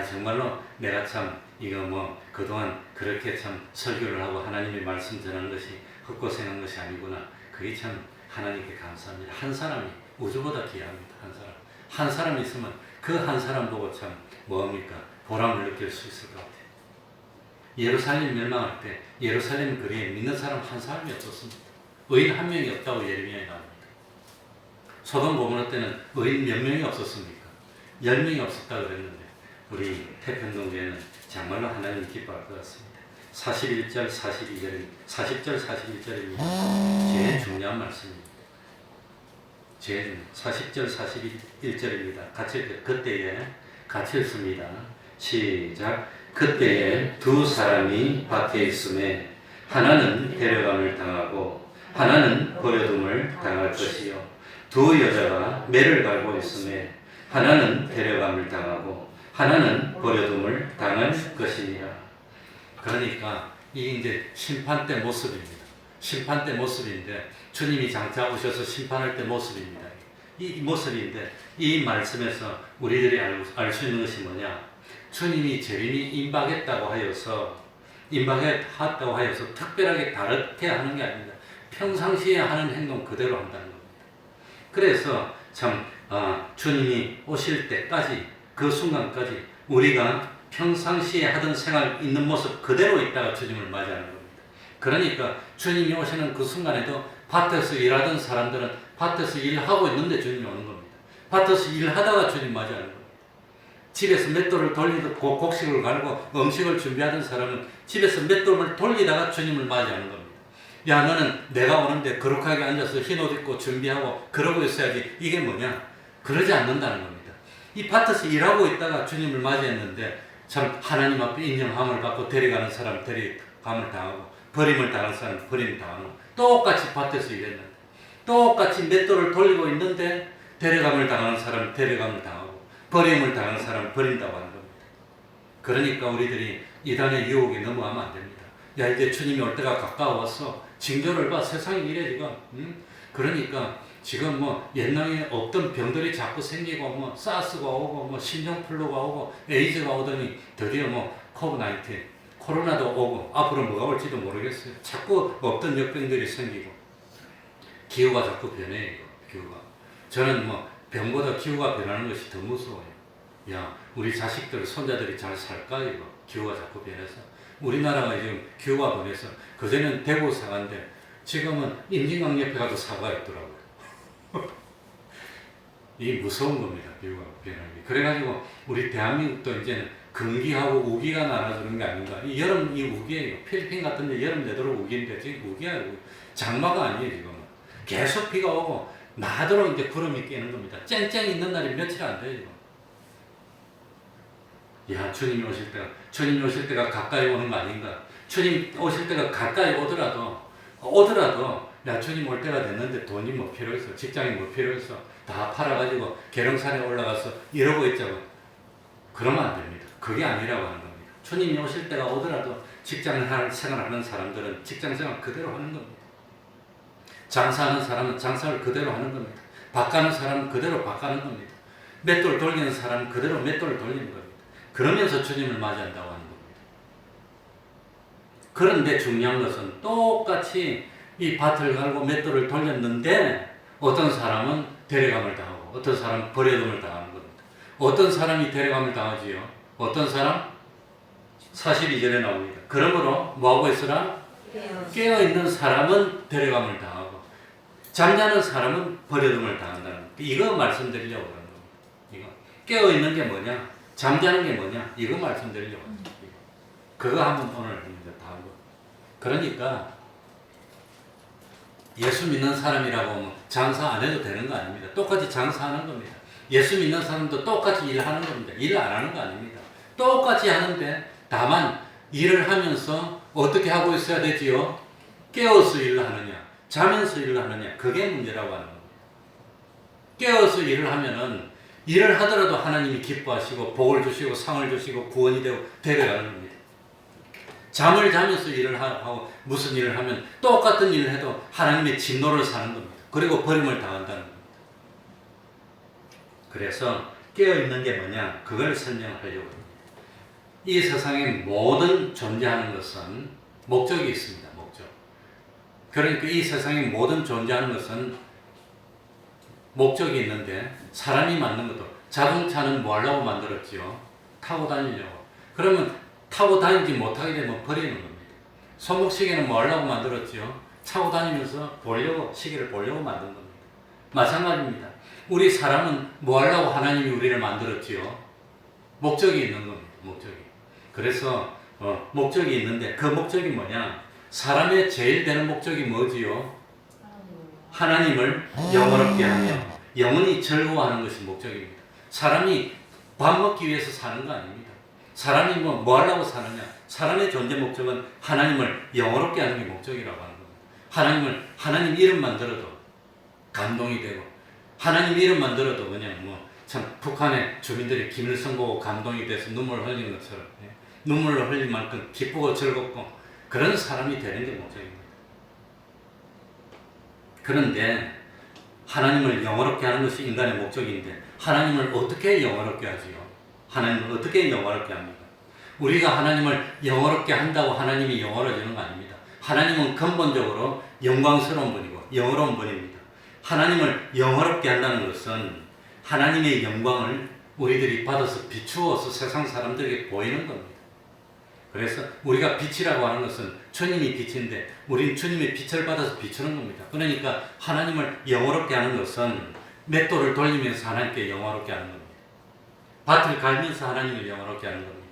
정말로 내가 참 이거 그동안 그렇게 참 설교를 하고 하나님의 말씀 전하는 것이 헛고생한 것이 아니구나. 그게 참 하나님께 감사합니다. 한 사람이 우주보다 귀합니다. 한 사람이 있으면 그 한 사람 보고 참 보람을 느낄 수 있을 것 같아요. 예루살렘 멸망할 때 예루살렘 거리에 믿는 사람 한 사람이 없었습니다. 의인 한 명이 없다고 예레미야에 나옵니다. 소돔 고모라 때는 의인 몇 명이 없었습니까? 10명이 없었다고 그랬는데 우리 태평동교회는 정말로 하나님 기뻐할 것 같습니다. 41절 42절 40절 41절입니다. 제일 중요한 말씀입니다. 제일 40절 41절입니다. 그때에 같이 읽습니다. 시작. 그때에 두 사람이 밭에 있음에 하나는 데려감을 당하고 하나는 버려둠을 당할 것이요 두 여자가 매를 갈고 있음에 하나는 데려감을 당하고 하나는 버려둠을 당할 것이니라. 그러니까 이게 이제 심판 때 모습입니다. 심판 때 모습인데 주님이 장차 오셔서 심판할 때 모습입니다. 이 모습인데 이 말씀에서 우리들이 알 수 있는 것이 뭐냐? 주님이 재림이 임박했다고 하여서 특별하게 다르게 하는 게 아닙니다. 평상시에 하는 행동 그대로 한다는 겁니다. 그래서 참 주님이 오실 때까지 그 순간까지 우리가 평상시에 하던 생활 있는 모습 그대로 있다가 주님을 맞이하는 겁니다. 그러니까 주님이 오시는 그 순간에도 밭에서 일하던 사람들은 밭에서 일하고 있는데 주님이 오는 겁니다. 밭에서 일하다가 주님 맞이하는 겁니다. 집에서 맷돌을 돌리고 곡식을 갈고 음식을 준비하던 사람은 집에서 맷돌을 돌리다가 주님을 맞이하는 겁니다. 너는 내가 오는데 거룩하게 앉아서 흰옷 입고 준비하고 그러고 있어야지. 이게 뭐냐? 그러지 않는다는 겁니다. 이 밭에서 일하고 있다가 주님을 맞이했는데 참 하나님 앞에 인정함을 받고 데려가는 사람 데려감을 당하고 버림을 당하는 사람 버림을 당하고 똑같이 밭에서 일했는데 똑같이 맷돌을 돌리고 있는데 데려감을 당하는 사람 데려감을 당하고 버림을 당하는 사람 버린다고 하는 겁니다. 그러니까 우리들이 이단의 유혹에 넘어가면 안 됩니다. 이제 주님이 올 때가 가까워서 징조를 봐. 세상이 이래 지금. 그러니까 지금 옛날에 없던 병들이 자꾸 생기고 사스가 오고 신종플루가 오고 에이즈가 오더니 드디어 코비드-19 코로나도 오고 앞으로 뭐가 올지도 모르겠어요. 자꾸 없던 역병들이 생기고 기후가 자꾸 변해요. 기후가. 저는 병보다 기후가 변하는 것이 더 무서워요. 우리 자식들, 손자들이 잘 살까 이거 기후가 자꾸 변해서. 우리나라가 지금 기후가 변해서 그전에는 대구 사과인데 지금은 임진강 옆에 가도 사과가 있더라고요. 이게 무서운 겁니다. 기후가 변하는 게. 그래가지고 우리 대한민국도 이제는 금기하고 우기가 나눠주는 게 아닌가. 이 여름 이 우기예요. 필리핀 같은 데 여름 되도록 우기인데 지금 우기가 아니고 장마가 아니에요. 지금은 계속 비가 오고 나도록 이제 구름이 끼는 겁니다. 쨍쨍 있는 날이 며칠 안 돼요. 주님이 오실 때가 가까이 오는 거 아닌가. 주님 오실 때가 가까이 오더라도 주님 올 때가 됐는데 돈이 필요 있어. 직장이 필요 있어. 다 팔아가지고 계룡산에 올라가서 이러고 있자고. 그러면 안 됩니다. 그게 아니라고 하는 겁니다. 주님이 오실 때가 오더라도 직장 생활하는 사람들은 직장 생활 그대로 하는 겁니다. 장사하는 사람은 장사를 그대로 하는 겁니다. 밭가는 사람은 그대로 밭가는 겁니다. 맷돌 돌리는 사람은 그대로 맷돌을 돌리는 겁니다. 그러면서 주님을 맞이한다고 하는 겁니다. 그런데 중요한 것은 똑같이 이 밭을 갈고 맷돌을 돌렸는데 어떤 사람은 데려감을 당하고 어떤 사람은 버려둠을 당하는 겁니다. 어떤 사람이 데려감을 당하지요? 어떤 사람? 42절에 나옵니다. 그러므로 뭐하고 있으라? 깨어있는 사람은 데려감을 당하고 잠자는 사람은 버려둠을 당한다는 거. 이거 말씀드리려고 그러는 겁니다. 이거 깨어있는 게 뭐냐? 잠자는 게 뭐냐? 이거 말씀드리려고 합니다. 그거 한번 오늘 다 하고. 그러니까 예수 믿는 사람이라고 하면 장사 안 해도 되는 거 아닙니다. 똑같이 장사하는 겁니다. 예수 믿는 사람도 똑같이 일하는 겁니다. 일 안 하는 거 아닙니다. 똑같이 하는데 다만 일을 하면서 어떻게 하고 있어야 되지요? 깨어서 일을 하느냐, 자면서 일을 하느냐, 그게 문제라고 하는 겁니다. 깨어서 일을 하면은 일을 하더라도 하나님이 기뻐하시고 복을 주시고 상을 주시고 구원이 되고 되려가는 겁니다. 잠을 자면서 일을 하고 무슨 일을 하면 똑같은 일을 해도 하나님의 진노를 사는 겁니다. 그리고 버림을 당한다는 겁니다. 그래서 깨어있는 게 뭐냐? 그걸 설명하려고 합니다. 이 세상에 모든 존재하는 것은 목적이 있습니다. 목적. 그러니까 이 세상에 모든 존재하는 것은 목적이 있는데 사람이 만든 것도 자동차는 뭐 하려고 만들었지요? 타고 다니려고. 그러면 타고 다니지 못하게 되면 버리는 겁니다. 손목시계는 뭐 하려고 만들었지요? 차고 다니면서 보려고, 시계를 보려고 만든 겁니다. 마찬가지입니다. 우리 사람은 뭐 하려고 하나님이 우리를 만들었지요? 목적이 있는 겁니다. 목적이. 그래서 목적이 있는데 그 목적이 뭐냐? 사람의 제일 되는 목적이 뭐지요? 하나님을 영원롭게 하며 영원히 즐거워하는 것이 목적입니다. 사람이 밥 먹기 위해서 사는 거 아닙니다. 사람이 뭐 하려고 사느냐? 사람의 존재 목적은 하나님을 영원롭게 하는 게 목적이라고 하는 겁니다. 하나님 이름만 들어도 감동이 되고, 하나님 이름만 들어도 그냥 참 북한의 주민들이 김일성 보고 감동이 돼서 눈물을 흘리는 것처럼 눈물을 흘릴 만큼 기쁘고 즐겁고 그런 사람이 되는 게 목적입니다. 그런데 하나님을 영원롭게 하는 것이 인간의 목적인데 하나님을 어떻게 영원롭게 하지요? 하나님을 어떻게 영원롭게 합니까? 우리가 하나님을 영원롭게 한다고 하나님이 영원해지는 거 아닙니다. 하나님은 근본적으로 영광스러운 분이고 영원한 분입니다. 하나님을 영원롭게 한다는 것은 하나님의 영광을 우리들이 받아서 비추어서 세상 사람들에게 보이는 겁니다. 그래서 우리가 빛이라고 하는 것은 주님이 빛인데 우리는 주님의 빛을 받아서 비추는 겁니다. 그러니까 하나님을 영원롭게 하는 것은 맷돌을 돌리면서 하나님께 영원롭게 하는 겁니다. 밭을 갈면서 하나님을 영원롭게 하는 겁니다.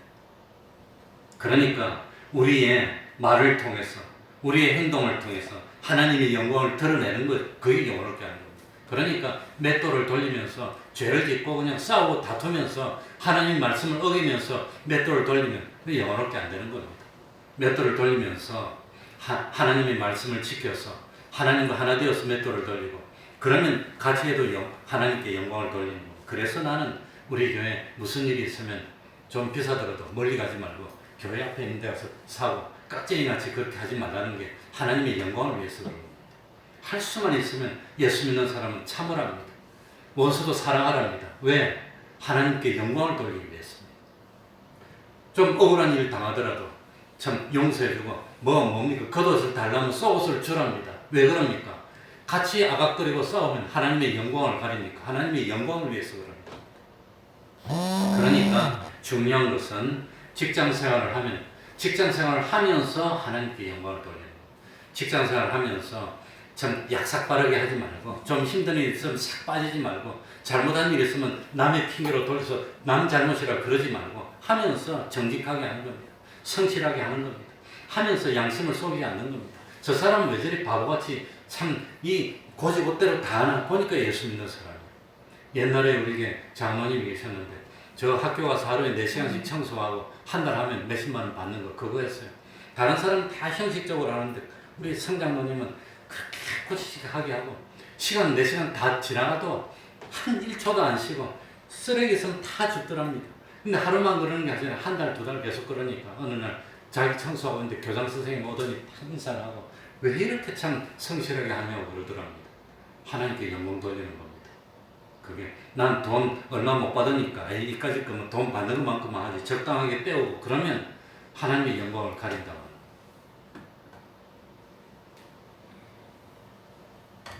그러니까 우리의 말을 통해서 우리의 행동을 통해서 하나님의 영광을 드러내는 것, 그게 영원롭게 하는 겁니다. 그러니까 맷돌을 돌리면서 죄를 짓고 그냥 싸우고 다투면서 하나님 말씀을 어기면서 맷돌을 돌리면 그게 영원롭게 안 되는 겁니다. 맷돌을 돌리면서 하나님의 말씀을 지켜서 하나님과 하나 되어서 맷돌을 돌리고 그러면 같이 해도 하나님께 영광을 돌리는 겁니다. 그래서 나는 우리 교회에 무슨 일이 있으면 좀 비싸더라도 멀리 가지 말고 교회 앞에 있는 데 가서 사고 깍쟁이같이 그렇게 하지 말라는 게 하나님의 영광을 위해서 그럽니다. 할 수만 있으면 예수 믿는 사람은 참으랍니다. 원수도 사랑하랍니다. 왜? 하나님께 영광을 돌리기 위해서입니다. 좀 억울한 일 당하더라도 참 용서해주고 뭡니까? 겉옷을 달라면 속옷을 주랍니다. 왜 그럽니까? 같이 아각거리고 싸우면 하나님의 영광을 가리니까 하나님의 영광을 위해서 그럽니다. 그러니까 중요한 것은 직장생활을 하면 직장생활을 하면서 하나님께 영광을 돌리는 거예요. 직장생활을 하면서 참 약삭빠르게 하지 말고 좀 힘든 일 있으면 싹 빠지지 말고 잘못한 일 있으면 남의 핑계로 돌려서 남 잘못이라 그러지 말고 하면서 정직하게 하는 겁니다. 성실하게 하는 겁니다. 하면서 양심을 속이지 않는 겁니다. 저 사람은 왜 저리 바보같이 참 이 고지고대로 다 하나 보니까 예수 믿는 사람이에요. 옛날에 우리에게 장모님이 계셨는데 저 학교 가서 하루에 4시간씩 청소하고 한 달 하면 몇십만 원 받는 거 그거 했어요. 다른 사람은 다 형식적으로 하는데 우리 성장모님은 그렇게 꾸지직하게 하고 시간 4시간 다 지나가도 한 1초도 안 쉬고 쓰레기 있으면 다 줍더랍니다. 근데 하루만 그러는 게 아니라 한 달, 2달 계속 그러니까 어느 날 자기 청소하고 있는데 교장 선생님 오더니 인사를 하고 왜 이렇게 참 성실하게 하냐고 그러더랍니다. 하나님께 영광 돌리는 겁니다. 그게 난 돈 얼마 못 받으니까 이까짓 거면 돈 받는 것만큼만 하지 적당하게 빼오고 그러면 하나님의 영광을 가린다고.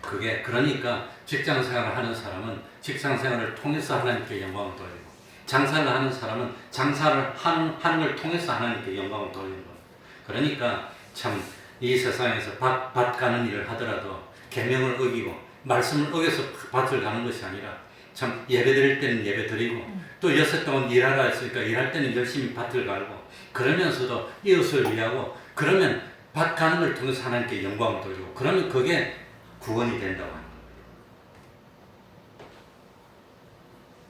그게 그러니까 직장생활을 하는 사람은 직장생활을 통해서 하나님께 영광을 돌리고 장사를 하는 사람은 장사를 하는 걸 통해서 하나님께 영광을 돌리는 거예요. 그러니까 참 이 세상에서 밭 가는 일을 하더라도 계명을 어기고 말씀을 어겨서 밭을 가는 것이 아니라 참 예배 드릴 때는 예배 드리고 또 6해 동안 일하라 했으니까 일할 때는 열심히 밭을 갈고 그러면서도 이웃을 위하고 그러면 밭 가는 걸 통해서 하나님께 영광을 돌리고 그러면 그게 구원이 된다고 하는 겁니다.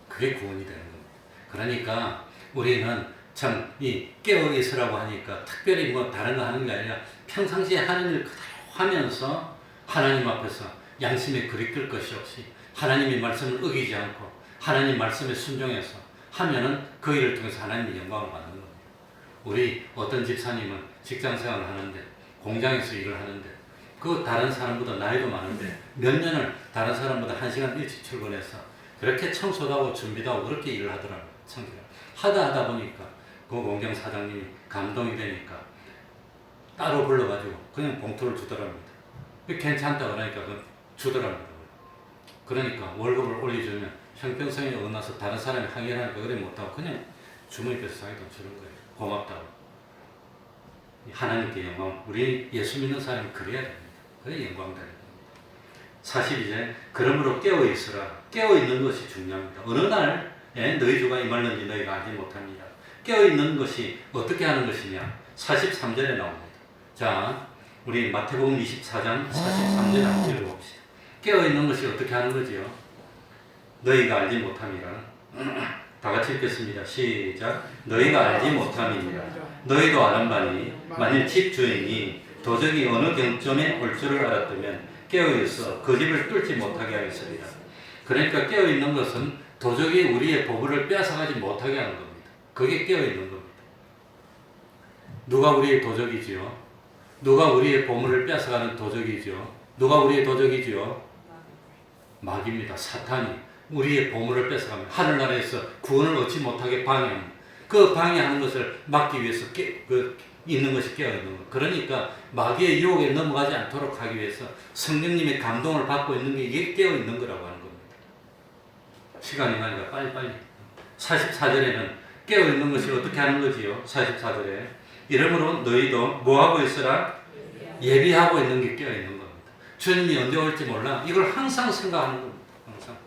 그게 구원이 되는 겁니다. 그러니까 우리는 참 이 깨어 있으라고 하니까 특별히 뭐 다른 거 하는 게 아니라 평상시에 하는 일 그대로 하면서 하나님 앞에서 양심에 그리낄 것이 없이 하나님의 말씀을 어기지 않고 하나님 말씀에 순종해서 하면은 그 일을 통해서 하나님의 영광을 받는 겁니다. 우리 어떤 집사님은 직장 생활을 하는데 공장에서 일을 하는데 그 다른 사람보다 나이도 많은데 몇 년을 다른 사람보다 1시간 일찍 출근해서 그렇게 청소도 하고 준비도 하고 그렇게 일을 하더라고요. 청소를 하다 보니까 그 공장 사장님이 감동이 되니까 따로 불러가지고 그냥 봉투를 주더랍니다. 괜찮다 그러니까 주더랍니다. 그러니까 월급을 올려주면 형평성에 어긋나서 다른 사람이 항의하니까 그래 못하고 그냥 주머니에서 자기 돈 주는 거예요. 고맙다고. 하나님께 영광. 우리 예수 믿는 사람이 그래야 됩니다. 그래 영광되는 겁니다. 42절 그러므로 깨어있으라. 깨어있는 것이 중요합니다. 어느 날 너희 주가 임할는지 너희가 알지 못합니다. 깨어있는 것이 어떻게 하는 것이냐. 43절에 나옵니다. 자, 우리 마태복음 24장 43절 한번 읽어봅시다. 깨어있는 것이 어떻게 하는 거지요? 너희가 알지 못함이라. 다 같이 읽겠습니다. 시작. 너희가 알지 못함이니라. 너희도 아는 바니 만일 집 주인이 도적이 어느 경점에 올 줄을 알았다면 깨어있어 그 집을 뚫지 못하게 하겠습니다. 그러니까 깨어있는 것은 도적이 우리의 보물을 빼앗아가지 못하게 하는 겁니다. 그게 깨어있는 겁니다. 누가 우리의 도적이지요? 누가 우리의 보물을 빼앗아가는 도적이지요? 누가 우리의 도적이지요? 마귀입니다. 사탄이 우리의 보물을 뺏어가면 하늘나라에서 구원을 얻지 못하게 방해합니다. 그 방해하는 것을 막기 위해서 있는 것이 깨어있는 것. 그러니까 마귀의 유혹에 넘어가지 않도록 하기 위해서 성령님의 감동을 받고 있는 게 이게 깨어있는 거라고 하는 겁니다. 시간이 가니까 빨리빨리. 44절에는 깨어있는 것이 어떻게 하는 거지요? 44절에 이러므로 너희도 뭐하고 있으라? 예비하고 있는 게 깨어있는 겁니다. 주님이 언제 올지 몰라. 이걸 항상 생각하는 겁니다. 항상.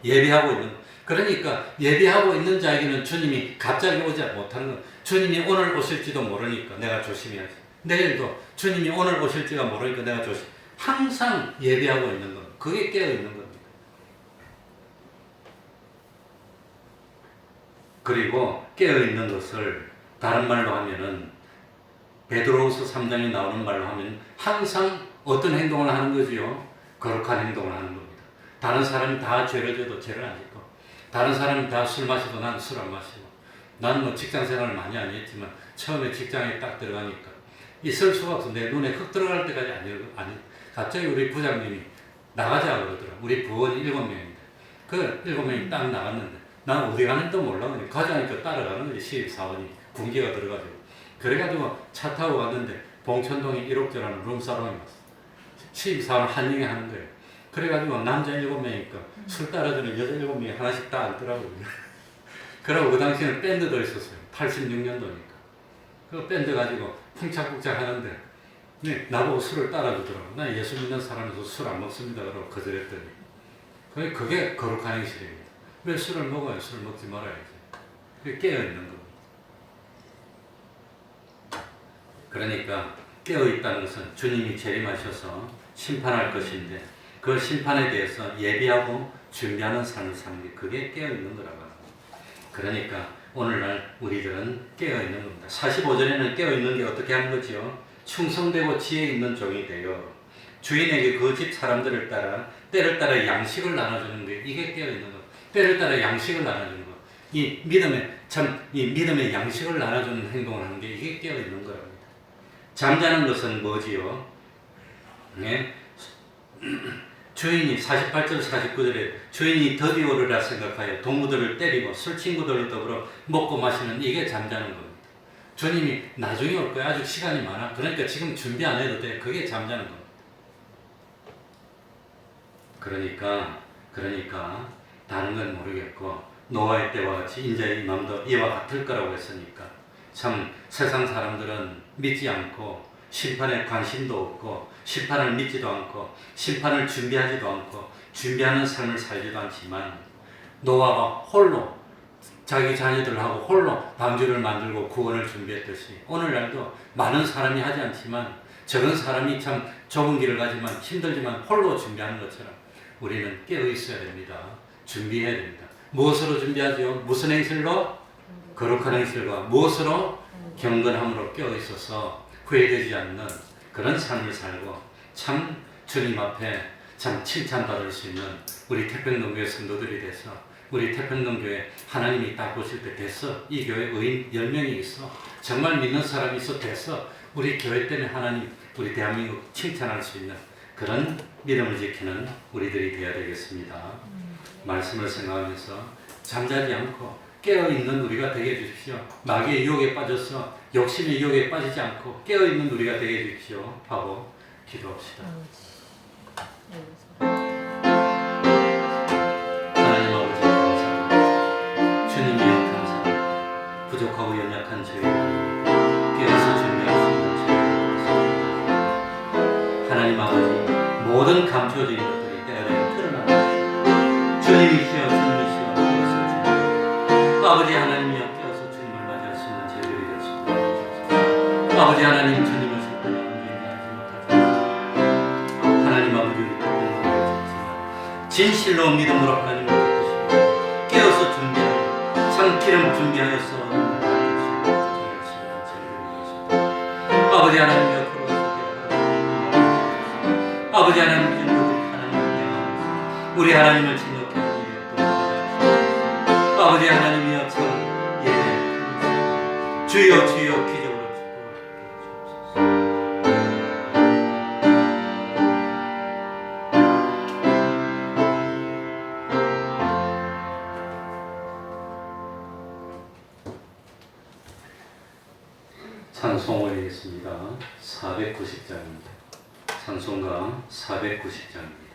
예비하고 있는 것. 그러니까 예비하고 있는 자에게는 주님이 갑자기 오지 못하는 것. 주님이 오늘 오실지도 모르니까 내가 조심해야지. 내일도 주님이 오늘 오실지가 모르니까 내가 조심. 항상 예비하고 있는 것. 그게 깨어있는 겁니다. 그리고 깨어있는 것을 다른 말로 하면은 베드로후서 3장에 나오는 말로 하면 항상 어떤 행동을 하는 거지요? 거룩한 행동을 하는 겁니다. 다른 사람이 다 죄를 져도 죄를 안 짓고 다른 사람이 다 술 마시고 나는 술 안 마시고 나는 뭐 직장 생활을 많이 안 했지만 처음에 직장에 딱 들어가니까 있을 수가 없어. 내 눈에 흙 들어갈 때까지 아니 갑자기 우리 부장님이 나가자 그러더라. 우리 부원이 7명인데 그 7명이 딱 나갔는데 난 어디 가는지도 몰라. 그냥 가자니까 따라가는 거지. 시립사원이 군기가 들어가지고 그래가지고 차 타고 갔는데 봉천동에 1옥저라는 룸사롱이 왔어. 시립사원 한 명이 하는 거예요. 그래가지고 남자 7명이니까 술 따라주는 여자 7명이 하나씩 다 앉더라고요. 그러고 그 당시에는 밴드도 있었어요. 86년도니까. 그 밴드 가지고 풍착풍착 하는데 나보고 술을 따라주더라고. 나 예수 믿는 사람에서 술 안 먹습니다. 그러고 거절했더니 그게 거룩한 행실입니다. 왜 술을 먹어요? 술 먹지 말아야지. 그게 깨어있는 겁니다. 그러니까 깨어있다는 것은 주님이 재림하셔서 심판할 것인데 그 심판에 대해서 예비하고 준비하는 삶을 사는 게 그게 깨어있는 거라고 합니다. 그러니까 오늘날 우리들은 깨어있는 겁니다. 45절에는 깨어있는 게 어떻게 하는 거지요? 충성되고 지혜 있는 종이 되어 주인에게 그 집 사람들을 따라 때를 따라 양식을 나눠주는 게 이게 깨어있는 것. 때를 따라 양식을 나눠주는 것. 이 믿음의 양식을 나눠주는 행동을 하는 게 이게 깨어있는 거랍니다. 잠자는 것은 뭐지요? 네. 주인이 48절 49절에 주인이 더디 오르라 생각하여 동무들을 때리고 술 친구들로 더불어 먹고 마시는 이게 잠자는 겁니다. 주님이 나중에 올 거야. 아직 시간이 많아. 그러니까 지금 준비 안 해도 돼. 그게 잠자는 겁니다. 그러니까 다른 건 모르겠고 노아의 때와 같이 인자의 임함도 이와 같을 거라고 했으니까 참 세상 사람들은 믿지 않고 심판에 관심도 없고 심판을 믿지도 않고 심판을 준비하지도 않고 준비하는 삶을 살지도 않지만 노아가 홀로 자기 자녀들하고 홀로 방주를 만들고 구원을 준비했듯이 오늘날도 많은 사람이 하지 않지만 적은 사람이 참 좁은 길을 가지만 힘들지만 홀로 준비하는 것처럼 우리는 깨어 있어야 됩니다. 준비해야 됩니다. 무엇으로 준비하죠? 무슨 행실로? 거룩한 행실과 무엇으로? 경건함으로 깨어있어서 후회되지 않는 그런 삶을 살고 참 주님 앞에 참 칭찬받을 수 있는 우리 태평동교회 성도들이 돼서 우리 태평동교회 하나님이 딱 보실 때 됐어. 이 교회 의인 10명이 있어. 정말 믿는 사람이 있어. 됐어. 우리 교회 때문에 하나님 우리 대한민국 칭찬할 수 있는 그런 믿음을 지키는 우리들이 되어야 되겠습니다. 말씀을 생각하면서 잠자지 않고 깨어있는 우리가 되게 해주십시오. 마귀의 유혹에 빠져서 욕심의 유혹에 빠지지 않고 깨어있는 우리가 되게 해주십시오 하고 기도합시다. 하나님 아버지 감사합니다. 주님이여 감사합니다. 부족하고 연약한 저희를 깨어서 준비할 수 있는 저희를 하나님 아버지 모든 감춰진 것들이 때가 되어 드러나는 주님이시여 주님이시여 깨어서 주님 아버지 하나님이여 깨어서 주님을 맞이할 수 있는 저희들이 되었습니다. 아버지 하나님 주님을 슬프게 인정하지 못하소서. 하나님 아버지 우리 때문에 진실로 믿음으로 하나님을 기쁘시고 깨어서 준비하고 참 기름 준비하여서 아버지 하나님 옆으로 아버지 하나님 우리 하나님을 진노케 하는 일이 없도록 아버지 하나님이여 참 예배 주여 주여 기적으로 찬송 올리겠습니다. 490장입니다. 찬송가 490장입니다.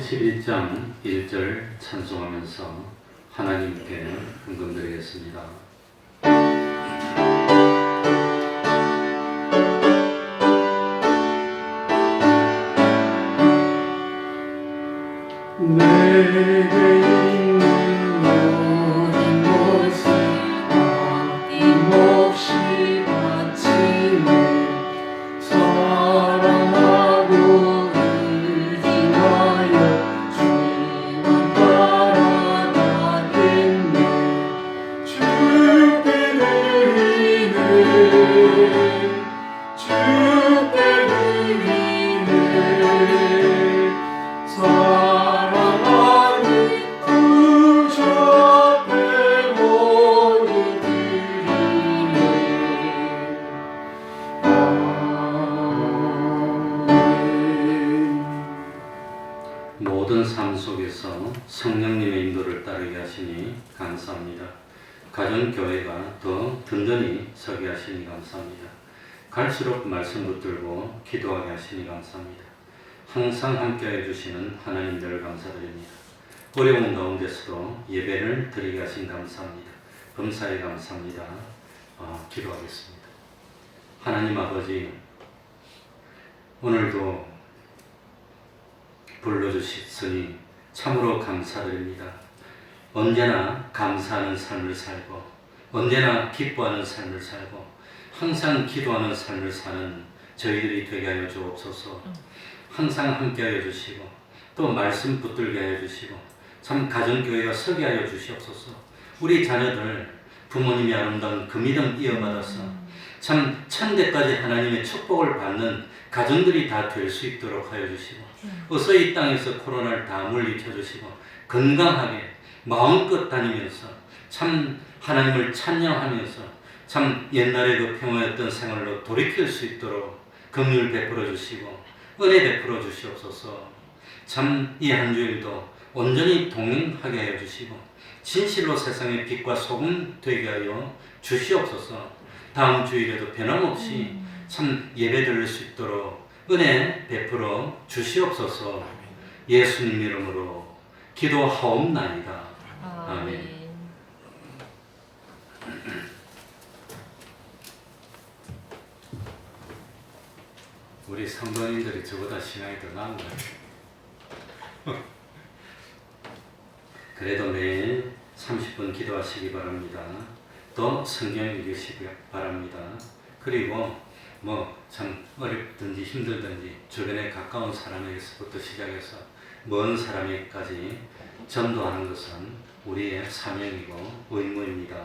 71장 1절 찬송하면서 하나님께 헌금드리겠습니다. 내게 있는 모든 것을 아낌없이 바치네. 사랑하고 의지하여 주만 따라가겠네. 주께 드리네. 주께 드리네. 사랑하는 구주 앞에 모두 드리네. 아멘. 모든 삶 속에서 성령님의 인도를 따르게 하시니 감사합니다. 가정교회가 더 든든히 서게 하시니 감사합니다. 갈수록 말씀 붙들고 기도하게 하시니 감사합니다. 항상 함께해 주시는 하나님 늘 감사드립니다. 어려운 가운데서도 예배를 드리게 하신 감사합니다. 범사에 감사합니다. 기도하겠습니다. 하나님 아버지, 오늘도 불러주셨으니 참으로 감사드립니다. 언제나 감사하는 삶을 살고 언제나 기뻐하는 삶을 살고 항상 기도하는 삶을 사는 저희들이 되게 하여 주옵소서. 항상 함께하여 주시고 또 말씀 붙들게 하여 주시고 참 가정교회가 서게 하여 주시옵소서. 우리 자녀들 부모님이 아름다운 그 믿음 이어받아서 참 천대까지 하나님의 축복을 받는 가정들이 다 될 수 있도록 하여 주시고 어서 이 땅에서 코로나를 다 물리쳐 주시고 건강하게 마음껏 다니면서 참 하나님을 찬양하면서 참 옛날에 그 평화였던 생활로 돌이킬 수 있도록 긍휼 베풀어 주시고 은혜 베풀어 주시옵소서. 참 이 한 주일도 온전히 동행하게 하여 주시고 진실로 세상의 빛과 소금 되게 하여 주시옵소서. 다음 주일에도 변함없이 참 예배 드릴 수 있도록 은혜 베풀어 주시옵소서. 예수님 이름으로 기도하옵나이다. 아멘. 우리 성도님들이 저보다 신앙이 더 나은 것 같아요. 그래도 매일 30분 기도하시기 바랍니다. 또 성경 읽으시기 바랍니다. 그리고 참 어렵든지 힘들든지 주변에 가까운 사람에게서부터 시작해서 먼 사람에게까지 전도하는 것은 우리의 사명이고 의무입니다.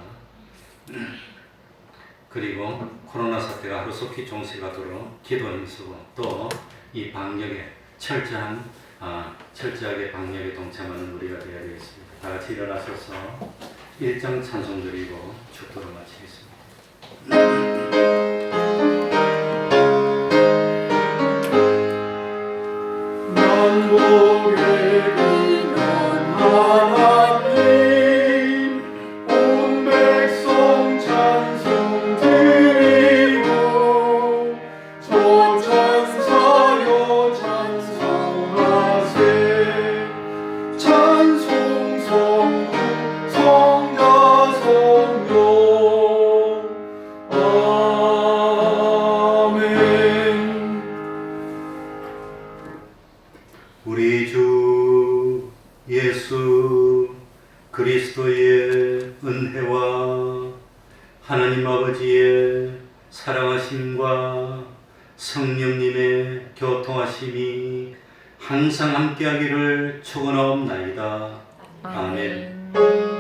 그리고 코로나 사태가 하루속히 종식하도록 기도 힘쓰고 또 이 방역에 철저하게 방역에 동참하는 우리가 되어야 되겠습니다. 다 같이 일어나셔서 1장 찬송 드리고 축도를 마치겠습니다. 만복의 근원 하나님 온 백성 찬송 드리고 저 찬사여 찬송하세. 찬송 성부 성자 성령 아멘. 우리 주 예수 그리스도의 은혜와 하나님 아버지의 사랑하심과 성령님의 교통하심이 항상 함께하기를 축원하옵나이다. 아멘.